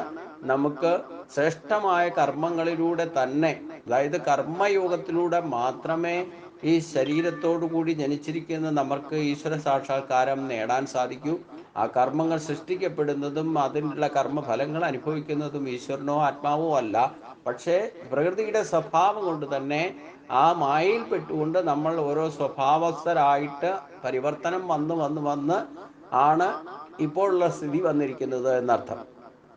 നമുക്ക് ശ്രേഷ്ഠമായ കർമ്മങ്ങളിലൂടെ തന്നെ, അതായത് കർമ്മയോഗത്തിലൂടെ മാത്രമേ ഈ ശരീരത്തോടു കൂടി ജനിച്ചിരിക്കുന്ന നമുക്ക് ഈശ്വര സാക്ഷാത്കാരം നേടാൻ സാധിക്കൂ. ആ കർമ്മങ്ങൾ സൃഷ്ടിക്കപ്പെടുന്നതും അതിനുള്ള കർമ്മഫലങ്ങൾ അനുഭവിക്കുന്നതും ഈശ്വരനോ ആത്മാവോ അല്ല, പക്ഷേ പ്രകൃതിയുടെ സ്വഭാവം കൊണ്ട് തന്നെ ആ മായയിൽ പെട്ടുകൊണ്ട് നമ്മൾ ഓരോ സ്വഭാവസ്ഥരായിട്ട് പരിവർത്തനം വന്ന് ആണ് ഇപ്പോഴുള്ള സ്ഥിതി വന്നിരിക്കുന്നത് എന്നർത്ഥം.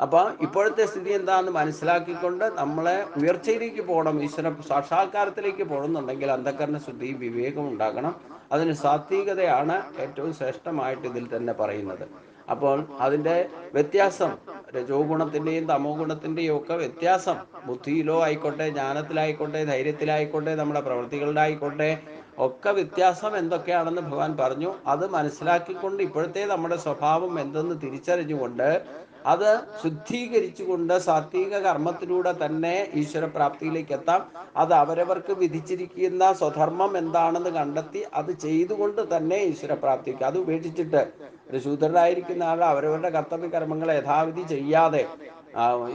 അപ്പം ഇപ്പോഴത്തെ സ്ഥിതി എന്താണെന്ന് മനസ്സിലാക്കിക്കൊണ്ട് നമ്മളെ ഉയർച്ചയിലേക്ക് പോകണം, ഈശ്വര സാക്ഷാത്കാരത്തിലേക്ക് പോകണമെന്നുണ്ടെങ്കിൽ അന്ധകരണ ശുദ്ധി വിവേകം ഉണ്ടാകണം. അതിന് സാത്വികതയാണ് ഏറ്റവും ശ്രേഷ്ഠമായിട്ട് ഇതിൽ തന്നെ പറയുന്നത്. അപ്പോൾ അതിൻ്റെ വ്യത്യാസം, രജോ ഗുണത്തിൻ്റെയും തമോ ഗുണത്തിൻ്റെയും ഒക്കെ വ്യത്യാസം ബുദ്ധിയിലോ ആയിക്കോട്ടെ, ജ്ഞാനത്തിലായിക്കോട്ടെ, ധൈര്യത്തിലായിക്കോട്ടെ, നമ്മുടെ പ്രവൃത്തികളിലായിക്കോട്ടെ ഒക്കെ വ്യത്യാസം എന്തൊക്കെയാണെന്ന് ഭഗവാൻ പറഞ്ഞു. അത് മനസ്സിലാക്കിക്കൊണ്ട് ഇപ്പോഴത്തെ നമ്മുടെ സ്വഭാവം എന്തെന്ന് തിരിച്ചറിഞ്ഞുകൊണ്ട് അത് ശുദ്ധീകരിച്ചുകൊണ്ട് സാത്വിക കർമ്മത്തിലൂടെ തന്നെ ഈശ്വരപ്രാപ്തിയിലേക്ക് എത്താം. അത് അവരവർക്ക് വിധിച്ചിരിക്കുന്ന സ്വധർമ്മം എന്താണെന്ന് കണ്ടെത്തി അത് ചെയ്തുകൊണ്ട് തന്നെ ഈശ്വരപ്രാപ്തിക്ക്, അത് ഉപേക്ഷിച്ചിട്ട് ഒരു ശൂദ്രരായിരിക്കുന്ന ആൾ അവരവരുടെ കർത്തവ്യ കർമ്മങ്ങളെ യഥാവിധി ചെയ്യാതെ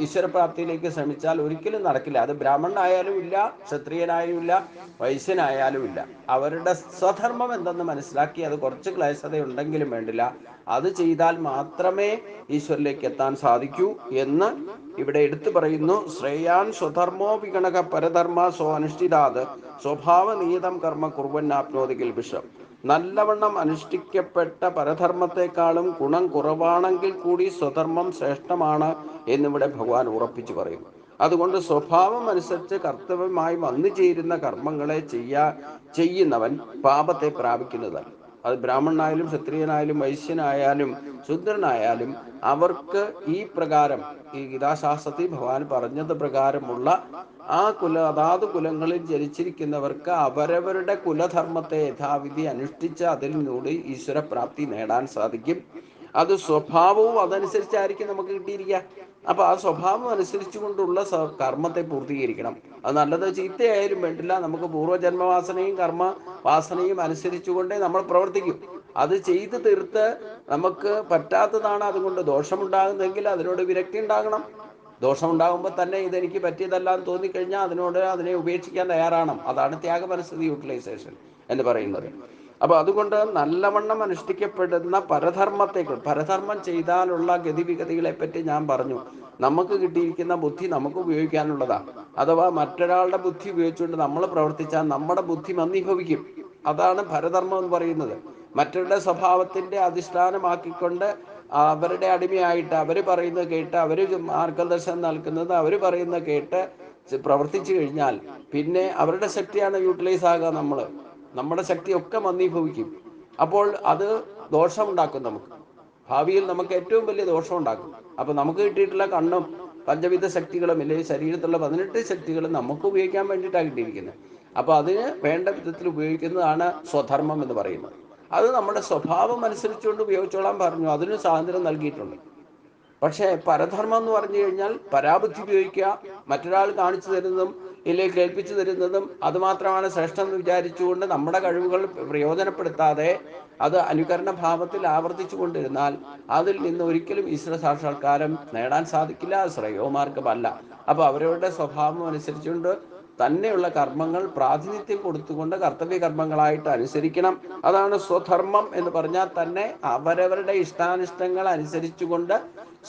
ഈശ്വരപ്രാപ്തിയിലേക്ക് ശ്രമിച്ചാൽ ഒരിക്കലും നടക്കില്ല. അത് ബ്രാഹ്മണനായാലും ഇല്ല, ക്ഷത്രിയനായാലും ഇല്ല, വൈശ്യനായാലും ഇല്ല. അവരുടെ സ്വധർമ്മം എന്തെന്ന് മനസ്സിലാക്കി അത് കുറച്ച് ക്ലേശതയുണ്ടെങ്കിലും വേണ്ടില്ല, അത് ചെയ്താൽ മാത്രമേ ഈശ്വരിലേക്ക് എത്താൻ സാധിക്കൂ എന്ന് ഇവിടെ എടുത്തു പറയുന്നു. ശ്രേയാൻ സ്വധർമ്മോ വിഗണക പരധർമ്മ സ്വ അനുഷ്ഠിതാത് സ്വഭാവ നിയതം കർമ്മ കുർവന്നാപ്നോതി കിൽബിഷം. നല്ലവണ്ണം അനുഷ്ഠിക്കപ്പെട്ട പരധർമ്മത്തെക്കാളും ഗുണം കുറവാണെങ്കിൽ കൂടി സ്വധർമ്മം ശ്രേഷ്ഠമാണ് എന്നിവിടെ ഭഗവാൻ ഉറപ്പിച്ചു പറയുന്നു. അതുകൊണ്ട് സ്വഭാവം അനുസരിച്ച് കർത്തവ്യമായി വന്നു ചേരുന്ന കർമ്മങ്ങളെ ചെയ്യുന്നവൻ പാപത്തെ പ്രാപിക്കുന്നതല്ല. അത് ബ്രാഹ്മണനായാലും ക്ഷത്രിയനായാലും വൈശ്യനായാലും ശൂദ്രനായാലും അവർക്ക് ഈ പ്രകാരം, ഈ ഗീതാശാസ്ത്രത്തിൽ ഭഗവാൻ പറഞ്ഞത് പ്രകാരമുള്ള അതാത് കുലങ്ങളിൽ ജനിച്ചിരിക്കുന്നവർക്ക് അവരവരുടെ കുലധർമ്മത്തെ യഥാവിധി അനുഷ്ഠിച്ച് അതിൽ നിന്നൂടെ ഈശ്വരപ്രാപ്തി നേടാൻ സാധിക്കും. അത് സ്വഭാവവും അതനുസരിച്ചായിരിക്കും നമുക്ക് കിട്ടിയിരിക്കുക. അപ്പൊ ആ സ്വഭാവം അനുസരിച്ചു കൊണ്ടുള്ള കർമ്മത്തെ പൂർത്തീകരിക്കണം. അത് നല്ലത് ചീത്തയായാലും വേണ്ടില്ല, നമുക്ക് പൂർവ്വജന്മവാസനയും കർമ്മ വാസനയും അനുസരിച്ചുകൊണ്ടേ നമ്മൾ പ്രവർത്തിക്കും. അത് ചെയ്തു തീർത്ത് നമുക്ക് പറ്റാത്തതാണ് അതുകൊണ്ട് ദോഷമുണ്ടാകുന്നെങ്കിൽ അതിനോട് വിരക്തി ഉണ്ടാകണം. ദോഷമുണ്ടാകുമ്പോൾ തന്നെ ഇതെനിക്ക് പറ്റിയതല്ല എന്ന് തോന്നിക്കഴിഞ്ഞാൽ അതിനെ ഉപേക്ഷിക്കാൻ തയ്യാറാണ്. അതാണ് ത്യാഗമനസ്ഥിതി യൂട്ടിലൈസേഷൻ എന്ന് പറയുന്നത്. അപ്പൊ അതുകൊണ്ട് നല്ലവണ്ണം അനുഷ്ഠിക്കപ്പെടുന്ന പരധർമ്മം ചെയ്താലുള്ള ഗതിവിഗതികളെ പറ്റി ഞാൻ പറഞ്ഞു. നമുക്ക് കിട്ടിയിരിക്കുന്ന ബുദ്ധി നമുക്ക് ഉപയോഗിക്കാനുള്ളതാണ്. അഥവാ മറ്റൊരാളുടെ ബുദ്ധി ഉപയോഗിച്ചുകൊണ്ട് നമ്മൾ പ്രവർത്തിച്ചാൽ നമ്മുടെ ബുദ്ധി മന്ദീഭവിക്കും. അതാണ് പരധർമ്മം എന്ന് പറയുന്നത്. മറ്റവരുടെ സ്വഭാവത്തിന്റെ അധിഷ്ഠാനമാക്കിക്കൊണ്ട് അവരുടെ അടിമയായിട്ട് അവർ പറയുന്നത് കേട്ട്, അവർ മാർഗദർശനം നൽകുന്നത് അവർ പറയുന്നത് കേട്ട് പ്രവർത്തിച്ചു കഴിഞ്ഞാൽ പിന്നെ അവരുടെ ശക്തിയാണ് യൂട്ടിലൈസ് ആകുക. നമ്മുടെ ശക്തിയൊക്കെ മന്ദീഭവിക്കും. അപ്പോൾ അത് ദോഷമുണ്ടാക്കും നമുക്ക്. ഭാവിയിൽ നമുക്ക് ഏറ്റവും വലിയ ദോഷം ഉണ്ടാക്കും. അപ്പം നമുക്ക് കിട്ടിയിട്ടുള്ള കണ്ണും പഞ്ചവിധ ശക്തികളും അല്ലെങ്കിൽ ശരീരത്തിലുള്ള 18 ശക്തികളും നമുക്ക് ഉപയോഗിക്കാൻ വേണ്ടിയിട്ടാണ് കിട്ടിയിരിക്കുന്നത്. അപ്പോൾ അതിന് വേണ്ട വിധത്തിൽ ഉപയോഗിക്കുന്നതാണ് സ്വധർമ്മം എന്ന് പറയുന്നത്. അത് നമ്മുടെ സ്വഭാവം അനുസരിച്ചുകൊണ്ട് ഉപയോഗിച്ചോളാൻ പറഞ്ഞു, അതിന് സ്വാതന്ത്ര്യം നൽകിയിട്ടുണ്ട്. പക്ഷേ പരധർമ്മം എന്ന് പറഞ്ഞു കഴിഞ്ഞാൽ പരാബുദ്ധി ഉപയോഗിക്കുക, മറ്റൊരാൾ കാണിച്ചു തരുന്നതും ഇല്ലെങ്കിൽ കേൾപ്പിച്ചു തരുന്നതും അതുമാത്രമാണ് ശ്രേഷ്ഠം എന്ന് വിചാരിച്ചുകൊണ്ട് നമ്മുടെ കഴിവുകൾ പ്രയോജനപ്പെടുത്താതെ അത് അനുകരണ ഭാവത്തിൽ ആവർത്തിച്ചു കൊണ്ടിരുന്നാൽ അതിൽ നിന്ന് ഒരിക്കലും ഈശ്വര സാക്ഷാത്കാരം നേടാൻ സാധിക്കില്ല, ശ്രേയോമാർഗമല്ല. അപ്പോൾ അവരവരുടെ സ്വഭാവം അനുസരിച്ചുകൊണ്ട് തന്നെയുള്ള കർമ്മങ്ങൾ പ്രാതിനിധ്യം കൊടുത്തുകൊണ്ട് കർത്തവ്യ കർമ്മങ്ങളായിട്ട് അനുസരിക്കണം. അതാണ് സ്വധർമ്മം എന്ന് പറഞ്ഞാൽ തന്നെ അവരവരുടെ ഇഷ്ടാനിഷ്ടങ്ങൾ അനുസരിച്ചുകൊണ്ട്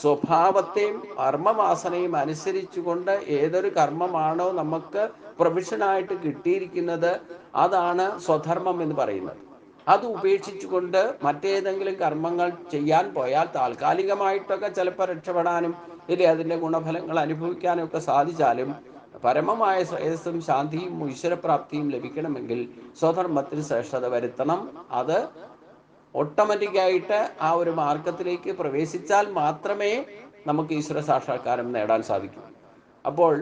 സ്വഭാവത്തെയും കർമ്മവാസനയും അനുസരിച്ചുകൊണ്ട് ഏതൊരു കർമ്മമാണോ നമുക്ക് പ്രൊഫഷനായിട്ട് കിട്ടിയിരിക്കുന്നത് അതാണ് സ്വധർമ്മം എന്ന് പറയുന്നത്. അത് ഉപേക്ഷിച്ചുകൊണ്ട് മറ്റേതെങ്കിലും കർമ്മങ്ങൾ ചെയ്യാൻ പോയാൽ താൽക്കാലികമായിട്ടൊക്കെ ചിലപ്പോൾ രക്ഷപ്പെടാനും ഇല്ലേ അതിൻ്റെ ഗുണഫലങ്ങൾ അനുഭവിക്കാനും ഒക്കെ സാധിച്ചാലും പരമമായ ശ്രേയസ്സും ശാന്തിയും ഈശ്വരപ്രാപ്തിയും ലഭിക്കണമെങ്കിൽ സ്വധർമ്മത്തിൽ ശ്രേഷ്ഠത വരുത്തണം. അത് ഓട്ടോമാറ്റിക്കായിട്ട് ആ ഒരു മാർഗത്തിലേക്ക് പ്രവേശിച്ചാൽ മാത്രമേ നമുക്ക് ഈശ്വര സാക്ഷാത്കാരം നേടാൻ സാധിക്കൂ. അപ്പോൾ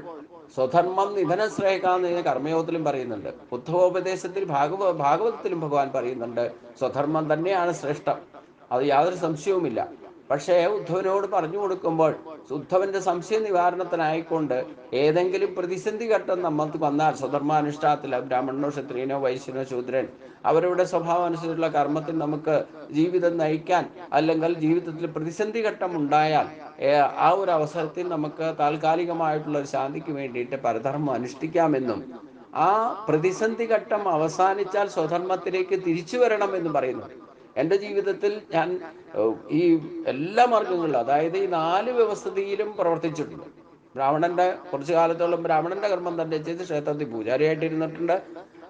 സ്വധർമ്മം നിധന ശ്രേയകാന്ന് കർമ്മയോഗത്തിലും പറയുന്നുണ്ട്, ഉദ്ധവോപദേശത്തിൽ ഭാഗവതത്തിലും ഭഗവാൻ പറയുന്നുണ്ട് സ്വധർമ്മം തന്നെയാണ് ശ്രേഷ്ഠം, അത് യാതൊരു സംശയവുമില്ല. പക്ഷേ ഉദ്ധവനോട് പറഞ്ഞു കൊടുക്കുമ്പോൾ ഉദ്ധവന്റെ സംശയ നിവാരണത്തിനായിക്കൊണ്ട് ഏതെങ്കിലും പ്രതിസന്ധി ഘട്ടം നമുക്ക് വന്നാൽ സ്വധർമാനുഷ്ഠാനത്തിൽ ബ്രാഹ്മണനോ ക്ഷത്രിയനോ വൈശ്യനോ ശൂദ്രൻ അവരുടെ സ്വഭാവം അനുസരിച്ചുള്ള കർമ്മത്തിൽ നമുക്ക് ജീവിതം നയിക്കാൻ അല്ലെങ്കിൽ ജീവിതത്തിൽ പ്രതിസന്ധി ഘട്ടം ഉണ്ടായാൽ ആ ഒരു അവസരത്തിൽ നമുക്ക് താൽക്കാലികമായിട്ടുള്ള ഒരു ശാന്തിക്ക് വേണ്ടിയിട്ട് പരധർമ്മം അനുഷ്ഠിക്കാമെന്നും ആ പ്രതിസന്ധി ഘട്ടം അവസാനിച്ചാൽ സ്വധർമ്മത്തിലേക്ക് തിരിച്ചു വരണമെന്നും പറയുന്നു. എൻ്റെ ജീവിതത്തിൽ ഞാൻ ഈ എല്ലാ മാർഗങ്ങളിലും, അതായത് ഈ 4 വ്യവസ്ഥിതിയിലും പ്രവർത്തിച്ചിട്ടുണ്ട്. ബ്രാഹ്മണന്റെ കുറച്ചു കാലത്തോളം ബ്രാഹ്മണന്റെ കർമ്മം തന്നെ ചെയ്ത് ക്ഷേത്രത്തിൽ പൂജാരിയായിട്ട് ഇരുന്നിട്ടുണ്ട്.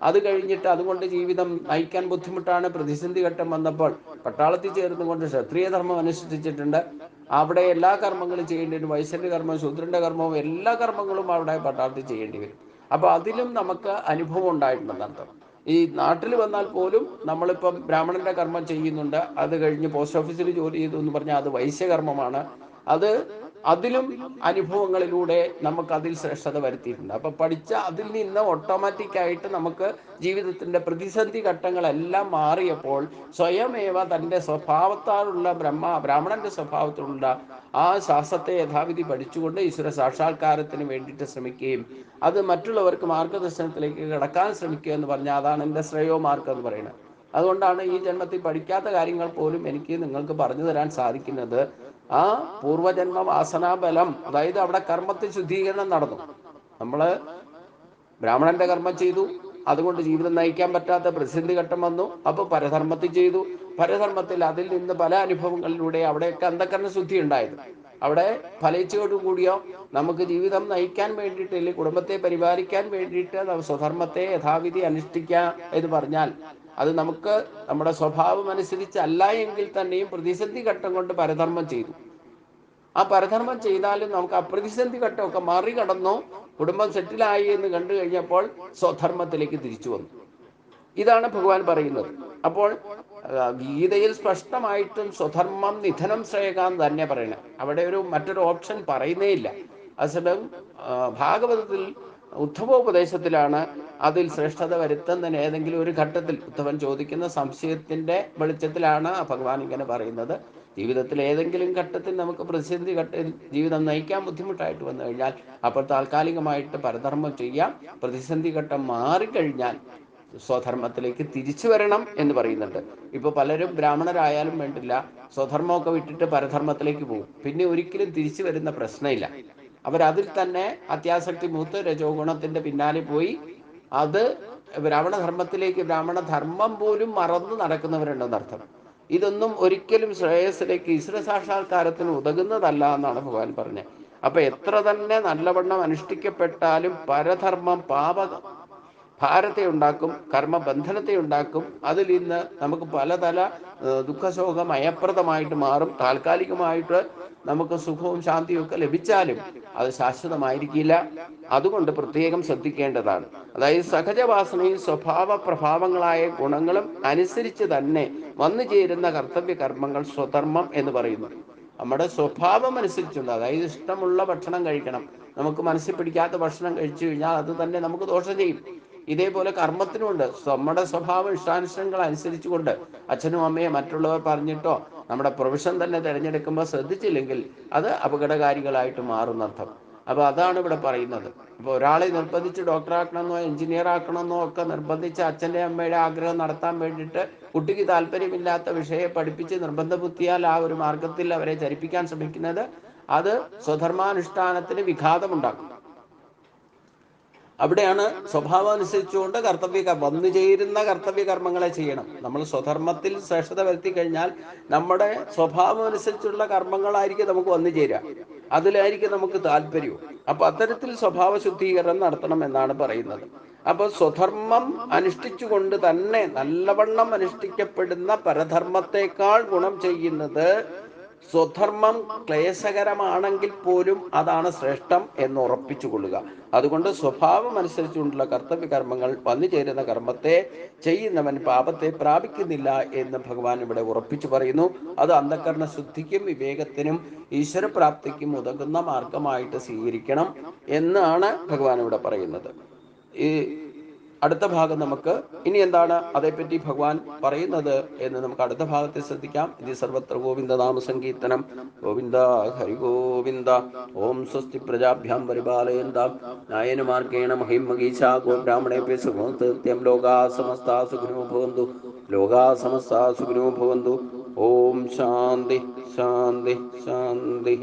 അത് കഴിഞ്ഞിട്ട് അതുകൊണ്ട് ജീവിതം നയിക്കാൻ ബുദ്ധിമുട്ടാണ്, പ്രതിസന്ധി ഘട്ടം വന്നപ്പോൾ പട്ടാളത്തിൽ ചേർന്നുകൊണ്ട് ക്ഷത്രിയ ധർമ്മം അനുഷ്ഠിച്ചിട്ടുണ്ട്. അവിടെ എല്ലാ കർമ്മങ്ങളും ചെയ്യേണ്ടി വരും, വൈശ്യന്റെ കർമ്മം ശൂദ്രന്റെ കർമ്മവും എല്ലാ കർമ്മങ്ങളും അവിടെ പട്ടാളത്തിൽ ചെയ്യേണ്ടി വരും. അപ്പോൾ അതിലും നമുക്ക് അനുഭവം ഉണ്ടായിട്ടുണ്ടെന്നർത്ഥം. ഈ നാട്ടിൽ വന്നാൽ പോലും നമ്മളിപ്പം ബ്രാഹ്മണന്റെ കർമ്മം ചെയ്യുന്നുണ്ട്, അത് കഴിഞ്ഞ് പോസ്റ്റ് ഓഫീസിൽ ജോലി ചെയ്തു എന്ന് പറഞ്ഞാൽ അത് വൈശ്യകർമ്മമാണ്. അതിലും അനുഭവങ്ങളിലൂടെ നമുക്ക് അതിൽ ശ്രേഷ്ഠത വരുത്തിയിട്ടുണ്ട്. അപ്പം പഠിച്ച അതിൽ നിന്ന് ഓട്ടോമാറ്റിക്കായിട്ട് നമുക്ക് ജീവിതത്തിൻ്റെ പ്രതിസന്ധി ഘട്ടങ്ങളെല്ലാം മാറിയപ്പോൾ സ്വയമേവ തൻ്റെ സ്വഭാവത്താലുള്ള ബ്രാഹ്മണന്റെ സ്വഭാവത്തിലുള്ള ആ ശാസ്ത്രത്തെ യഥാവിധി പഠിച്ചുകൊണ്ട് ഈശ്വര സാക്ഷാത്കാരത്തിന് വേണ്ടിയിട്ട് ശ്രമിക്കുകയും അത് മറ്റുള്ളവർക്ക് മാർഗദർശനത്തിലേക്ക് കടക്കാൻ ശ്രമിക്കുക എന്ന് പറഞ്ഞാൽ അതാണ് എൻ്റെ ശ്രേയോ മാർഗം എന്ന് പറയുന്നത്. അതുകൊണ്ടാണ് ഈ ജന്മത്തിൽ പഠിക്കാത്ത കാര്യങ്ങൾ പോലും എനിക്ക് നിങ്ങൾക്ക് പറഞ്ഞു തരാൻ സാധിക്കുന്നത്. ആ പൂർവജന്മ വാസനാബലം, അതായത് അവിടെ കർമ്മത്തിൽ ശുദ്ധീകരണം നടന്നു. നമ്മൾ ബ്രാഹ്മണന്റെ കർമ്മം ചെയ്തു, അതുകൊണ്ട് ജീവിതം നയിക്കാൻ പറ്റാത്ത പ്രതിസന്ധി ഘട്ടം വന്നു. അപ്പോൾ പരധർമ്മത്തിൽ ചെയ്തു, പരധർമ്മത്തിൽ അതിൽ നിന്ന് പല അനുഭവങ്ങളിലൂടെ അവിടെയൊക്കെ അന്ധകരണ ശുദ്ധി ഉണ്ടായത്. അവിടെ ഫലിച്ചോടുകൂടിയോ നമുക്ക് ജീവിതം നയിക്കാൻ വേണ്ടിയിട്ട് അല്ലെങ്കിൽ കുടുംബത്തെ പരിപാലിക്കാൻ വേണ്ടിയിട്ട് സ്വധർമ്മത്തെ യഥാവിധി അനുഷ്ഠിക്കുക എന്ന് പറഞ്ഞാൽ അത് നമുക്ക് നമ്മുടെ സ്വഭാവം അനുസരിച്ചല്ല എങ്കിൽ തന്നെയും പ്രതിസന്ധി ഘട്ടം കൊണ്ട് പരധർമ്മം ചെയ്തു. ആ പരധർമ്മം ചെയ്താലും നമുക്ക് ആ പ്രതിസന്ധി ഘട്ടമൊക്കെ മറികടന്നു കുടുംബം സെറ്റിലായി എന്ന് കണ്ടു കഴിഞ്ഞപ്പോൾ സ്വധർമ്മത്തിലേക്ക് തിരിച്ചു വന്നു. ഇതാണ് ഭഗവാൻ പറയുന്നത്. അപ്പോൾ ഗീതയിൽ സ്പഷ്ടമായിട്ടും സ്വധർമ്മം നിധനം ശ്രേയകാന്ന് തന്നെ പറയണം. അവിടെ മറ്റൊരു ഓപ്ഷൻ പറയുന്നേ ഇല്ല. അതേസമയം ഭാഗവതത്തിൽ ഉദ്ധവോപദേശത്തിലാണ് അതിൽ ശ്രേഷ്ഠത വരുത്തുന്നതിന് ഏതെങ്കിലും ഒരു ഘട്ടത്തിൽ ഉദ്ധവൻ ചോദിക്കുന്ന സംശയത്തിന്റെ വെളിച്ചത്തിലാണ് ഭഗവാൻ ഇങ്ങനെ പറയുന്നത്. ജീവിതത്തിൽ ഏതെങ്കിലും ഘട്ടത്തിൽ നമുക്ക് പ്രതിസന്ധി ഘട്ടത്തിൽ ജീവിതം നയിക്കാൻ ബുദ്ധിമുട്ടായിട്ട് വന്നു കഴിഞ്ഞാൽ അപ്പോൾ താൽക്കാലികമായിട്ട് പരധർമ്മം ചെയ്യാം. പ്രതിസന്ധി ഘട്ടം മാറിക്കഴിഞ്ഞാൽ സ്വധർമ്മത്തിലേക്ക് തിരിച്ചു വരണം എന്ന് പറയുന്നുണ്ട്. ഇപ്പൊ പലരും ബ്രാഹ്മണരായാലും വേണ്ടില്ല, സ്വധർമ്മമൊക്കെ വിട്ടിട്ട് പരധർമ്മത്തിലേക്ക് പോകും. പിന്നെ ഒരിക്കലും തിരിച്ചു വരുന്ന പ്രശ്നമില്ല. അവരതിൽ തന്നെ അത്യാസക്തി മൂത്ത് രജോ ഗുണത്തിന്റെ പിന്നാലെ പോയി അത് ബ്രാഹ്മണധർമ്മത്തിലേക്ക്, ബ്രാഹ്മണധർമ്മം പോലും മറന്നു നടക്കുന്നവരുണ്ടെന്നർത്ഥം. ഇതൊന്നും ഒരിക്കലും ശ്രേയസ്സിലേക്ക് ഈശ്വര സാക്ഷാത്കാരത്തിന് ഉതകുന്നതല്ല എന്നാണ് ഭഗവാൻ പറഞ്ഞത്. അപ്പൊ എത്ര തന്നെ നല്ലവണ്ണം അനുഷ്ഠിക്കപ്പെട്ടാലും പരധർമ്മം ഭാരത്തെ ഉണ്ടാക്കും, കർമ്മബന്ധനത്തെ ഉണ്ടാക്കും. അതിൽ നിന്ന് നമുക്ക് പലതല ദുഃഖശോകമയപ്രദമായിട്ട് മാറും. താൽക്കാലികമായിട്ട് നമുക്ക് സുഖവും ശാന്തിയും ഒക്കെ ലഭിച്ചാലും അത് ശാശ്വതമായിരിക്കില്ല. അതുകൊണ്ട് പ്രത്യേകം ശ്രദ്ധിക്കേണ്ടതാണ്. അതായത് സഹജവാസനയും സ്വഭാവ പ്രഭാവങ്ങളായ ഗുണങ്ങളും അനുസരിച്ച് തന്നെ വന്നു ചേരുന്ന കർത്തവ്യ കർമ്മങ്ങൾ സ്വധർമ്മം എന്ന് പറയുന്നു. നമ്മുടെ സ്വഭാവം അനുസരിച്ചുണ്ട്. അതായത് ഇഷ്ടമുള്ള ഭക്ഷണം കഴിക്കണം, നമുക്ക് മനസ്സിൽ പിടിക്കാത്ത ഭക്ഷണം കഴിച്ചു കഴിഞ്ഞാൽ അത് തന്നെ നമുക്ക് ദോഷം ചെയ്യും. ഇതേപോലെ കർമ്മത്തിനുമുണ്ട്. നമ്മുടെ സ്വഭാവം ഇഷ്ടാനിഷ്ടങ്ങൾ അനുസരിച്ചുകൊണ്ട് അച്ഛനും അമ്മയും മറ്റുള്ളവർ പറഞ്ഞിട്ടോ നമ്മുടെ പ്രൊഫഷൻ തന്നെ തിരഞ്ഞെടുക്കുമ്പോൾ ശ്രദ്ധിച്ചില്ലെങ്കിൽ അത് അപകടകാരികളായിട്ട് മാറുന്നർത്ഥം. അപ്പോൾ അതാണ് ഇവിടെ പറയുന്നത്. അപ്പോൾ ഒരാളെ നിർബന്ധിച്ച് ഡോക്ടറാക്കണമെന്നോ എഞ്ചിനീയർ ആക്കണമെന്നോ ഒക്കെ നിർബന്ധിച്ച് അച്ഛൻ്റെ അമ്മയുടെ ആഗ്രഹം നടത്താൻ വേണ്ടിയിട്ട് കുട്ടിക്ക് താല്പര്യമില്ലാത്ത വിഷയം പഠിപ്പിച്ച് നിർബന്ധ ബുദ്ധിയാൽ ആ ഒരു മാർഗത്തിൽ അവരെ ചലിപ്പിക്കാൻ ശ്രമിക്കുന്നത് അത് സ്വധർമാനുഷ്ഠാനത്തിന് വിഘാതമുണ്ടാക്കും. അവിടെയാണ് സ്വഭാവം അനുസരിച്ചുകൊണ്ട് വന്നു ചേരുന്ന കർത്തവ്യ കർമ്മങ്ങളെ ചെയ്യണം. നമ്മൾ സ്വധർമ്മത്തിൽ ശ്രേഷ്ഠത വരുത്തി കഴിഞ്ഞാൽ നമ്മുടെ സ്വഭാവം അനുസരിച്ചുള്ള കർമ്മങ്ങളായിരിക്കും നമുക്ക് വന്നു ചേരുക, അതിലായിരിക്കും നമുക്ക് താല്പര്യവും. അപ്പൊ അത്തരത്തിൽ സ്വഭാവ ശുദ്ധീകരണം നടത്തണം എന്നാണ് പറയുന്നത്. അപ്പൊ സ്വധർമ്മം അനുഷ്ഠിച്ചുകൊണ്ട് തന്നെ നല്ലവണ്ണം അനുഷ്ഠിക്കപ്പെടുന്ന പരധർമ്മത്തെക്കാൾ ഗുണം ചെയ്യുന്നത് സ്വധർമ്മം ക്ലേശകരമാണെങ്കിൽ പോലും അതാണ് ശ്രേഷ്ഠം എന്ന് ഉറപ്പിച്ചു കൊള്ളുക. അതുകൊണ്ട് സ്വഭാവം അനുസരിച്ചുകൊണ്ടുള്ള കർത്തവ്യ കർമ്മങ്ങൾ വന്നു ചേരുന്ന കർമ്മത്തെ ചെയ്യുന്നവൻ പാപത്തെ പ്രാപിക്കുന്നില്ല എന്ന് ഭഗവാൻ ഇവിടെ ഉറപ്പിച്ചു പറയുന്നു. അത് അന്ധകരണ ശുദ്ധിക്കും വിവേകത്തിനും ഈശ്വരപ്രാപ്തിക്കും ഉതകുന്ന മാർഗമായിട്ട് സ്വീകരിക്കണം എന്നാണ് ഭഗവാൻ ഇവിടെ പറയുന്നത്. ഈ അടുത്ത ഭാഗം നമുക്ക് ഇനി എന്താണ് അതേപ്പറ്റി ഭഗവാൻ പറയുന്നത് എന്ന് നമുക്ക് അടുത്ത ഭാഗത്തിൽ ശ്രദ്ധിക്കാം. ഇത് സർവത്ര ഗോവിന്ദ നാമ സങ്കീർത്തനം. ഗോവിന്ദ ഹരി ഗോവിന്ദ. ഓം സ്വസ്തി പ്രജാഭ്യാം പരിപാലയന്താം ന്യായേന മാർഗേണ മഹിം മഹീശാ ഗോബ്രാഹ്മണേഭ്യഃ സുഖം ലോകാ സമസ്താ സുഖിനോ ഭവന്തു. ലോകാ സമസ്താ സുഖിനോ ഭവന്തു. ഓം ശാന്തി ശാന്തി ശാന്തി.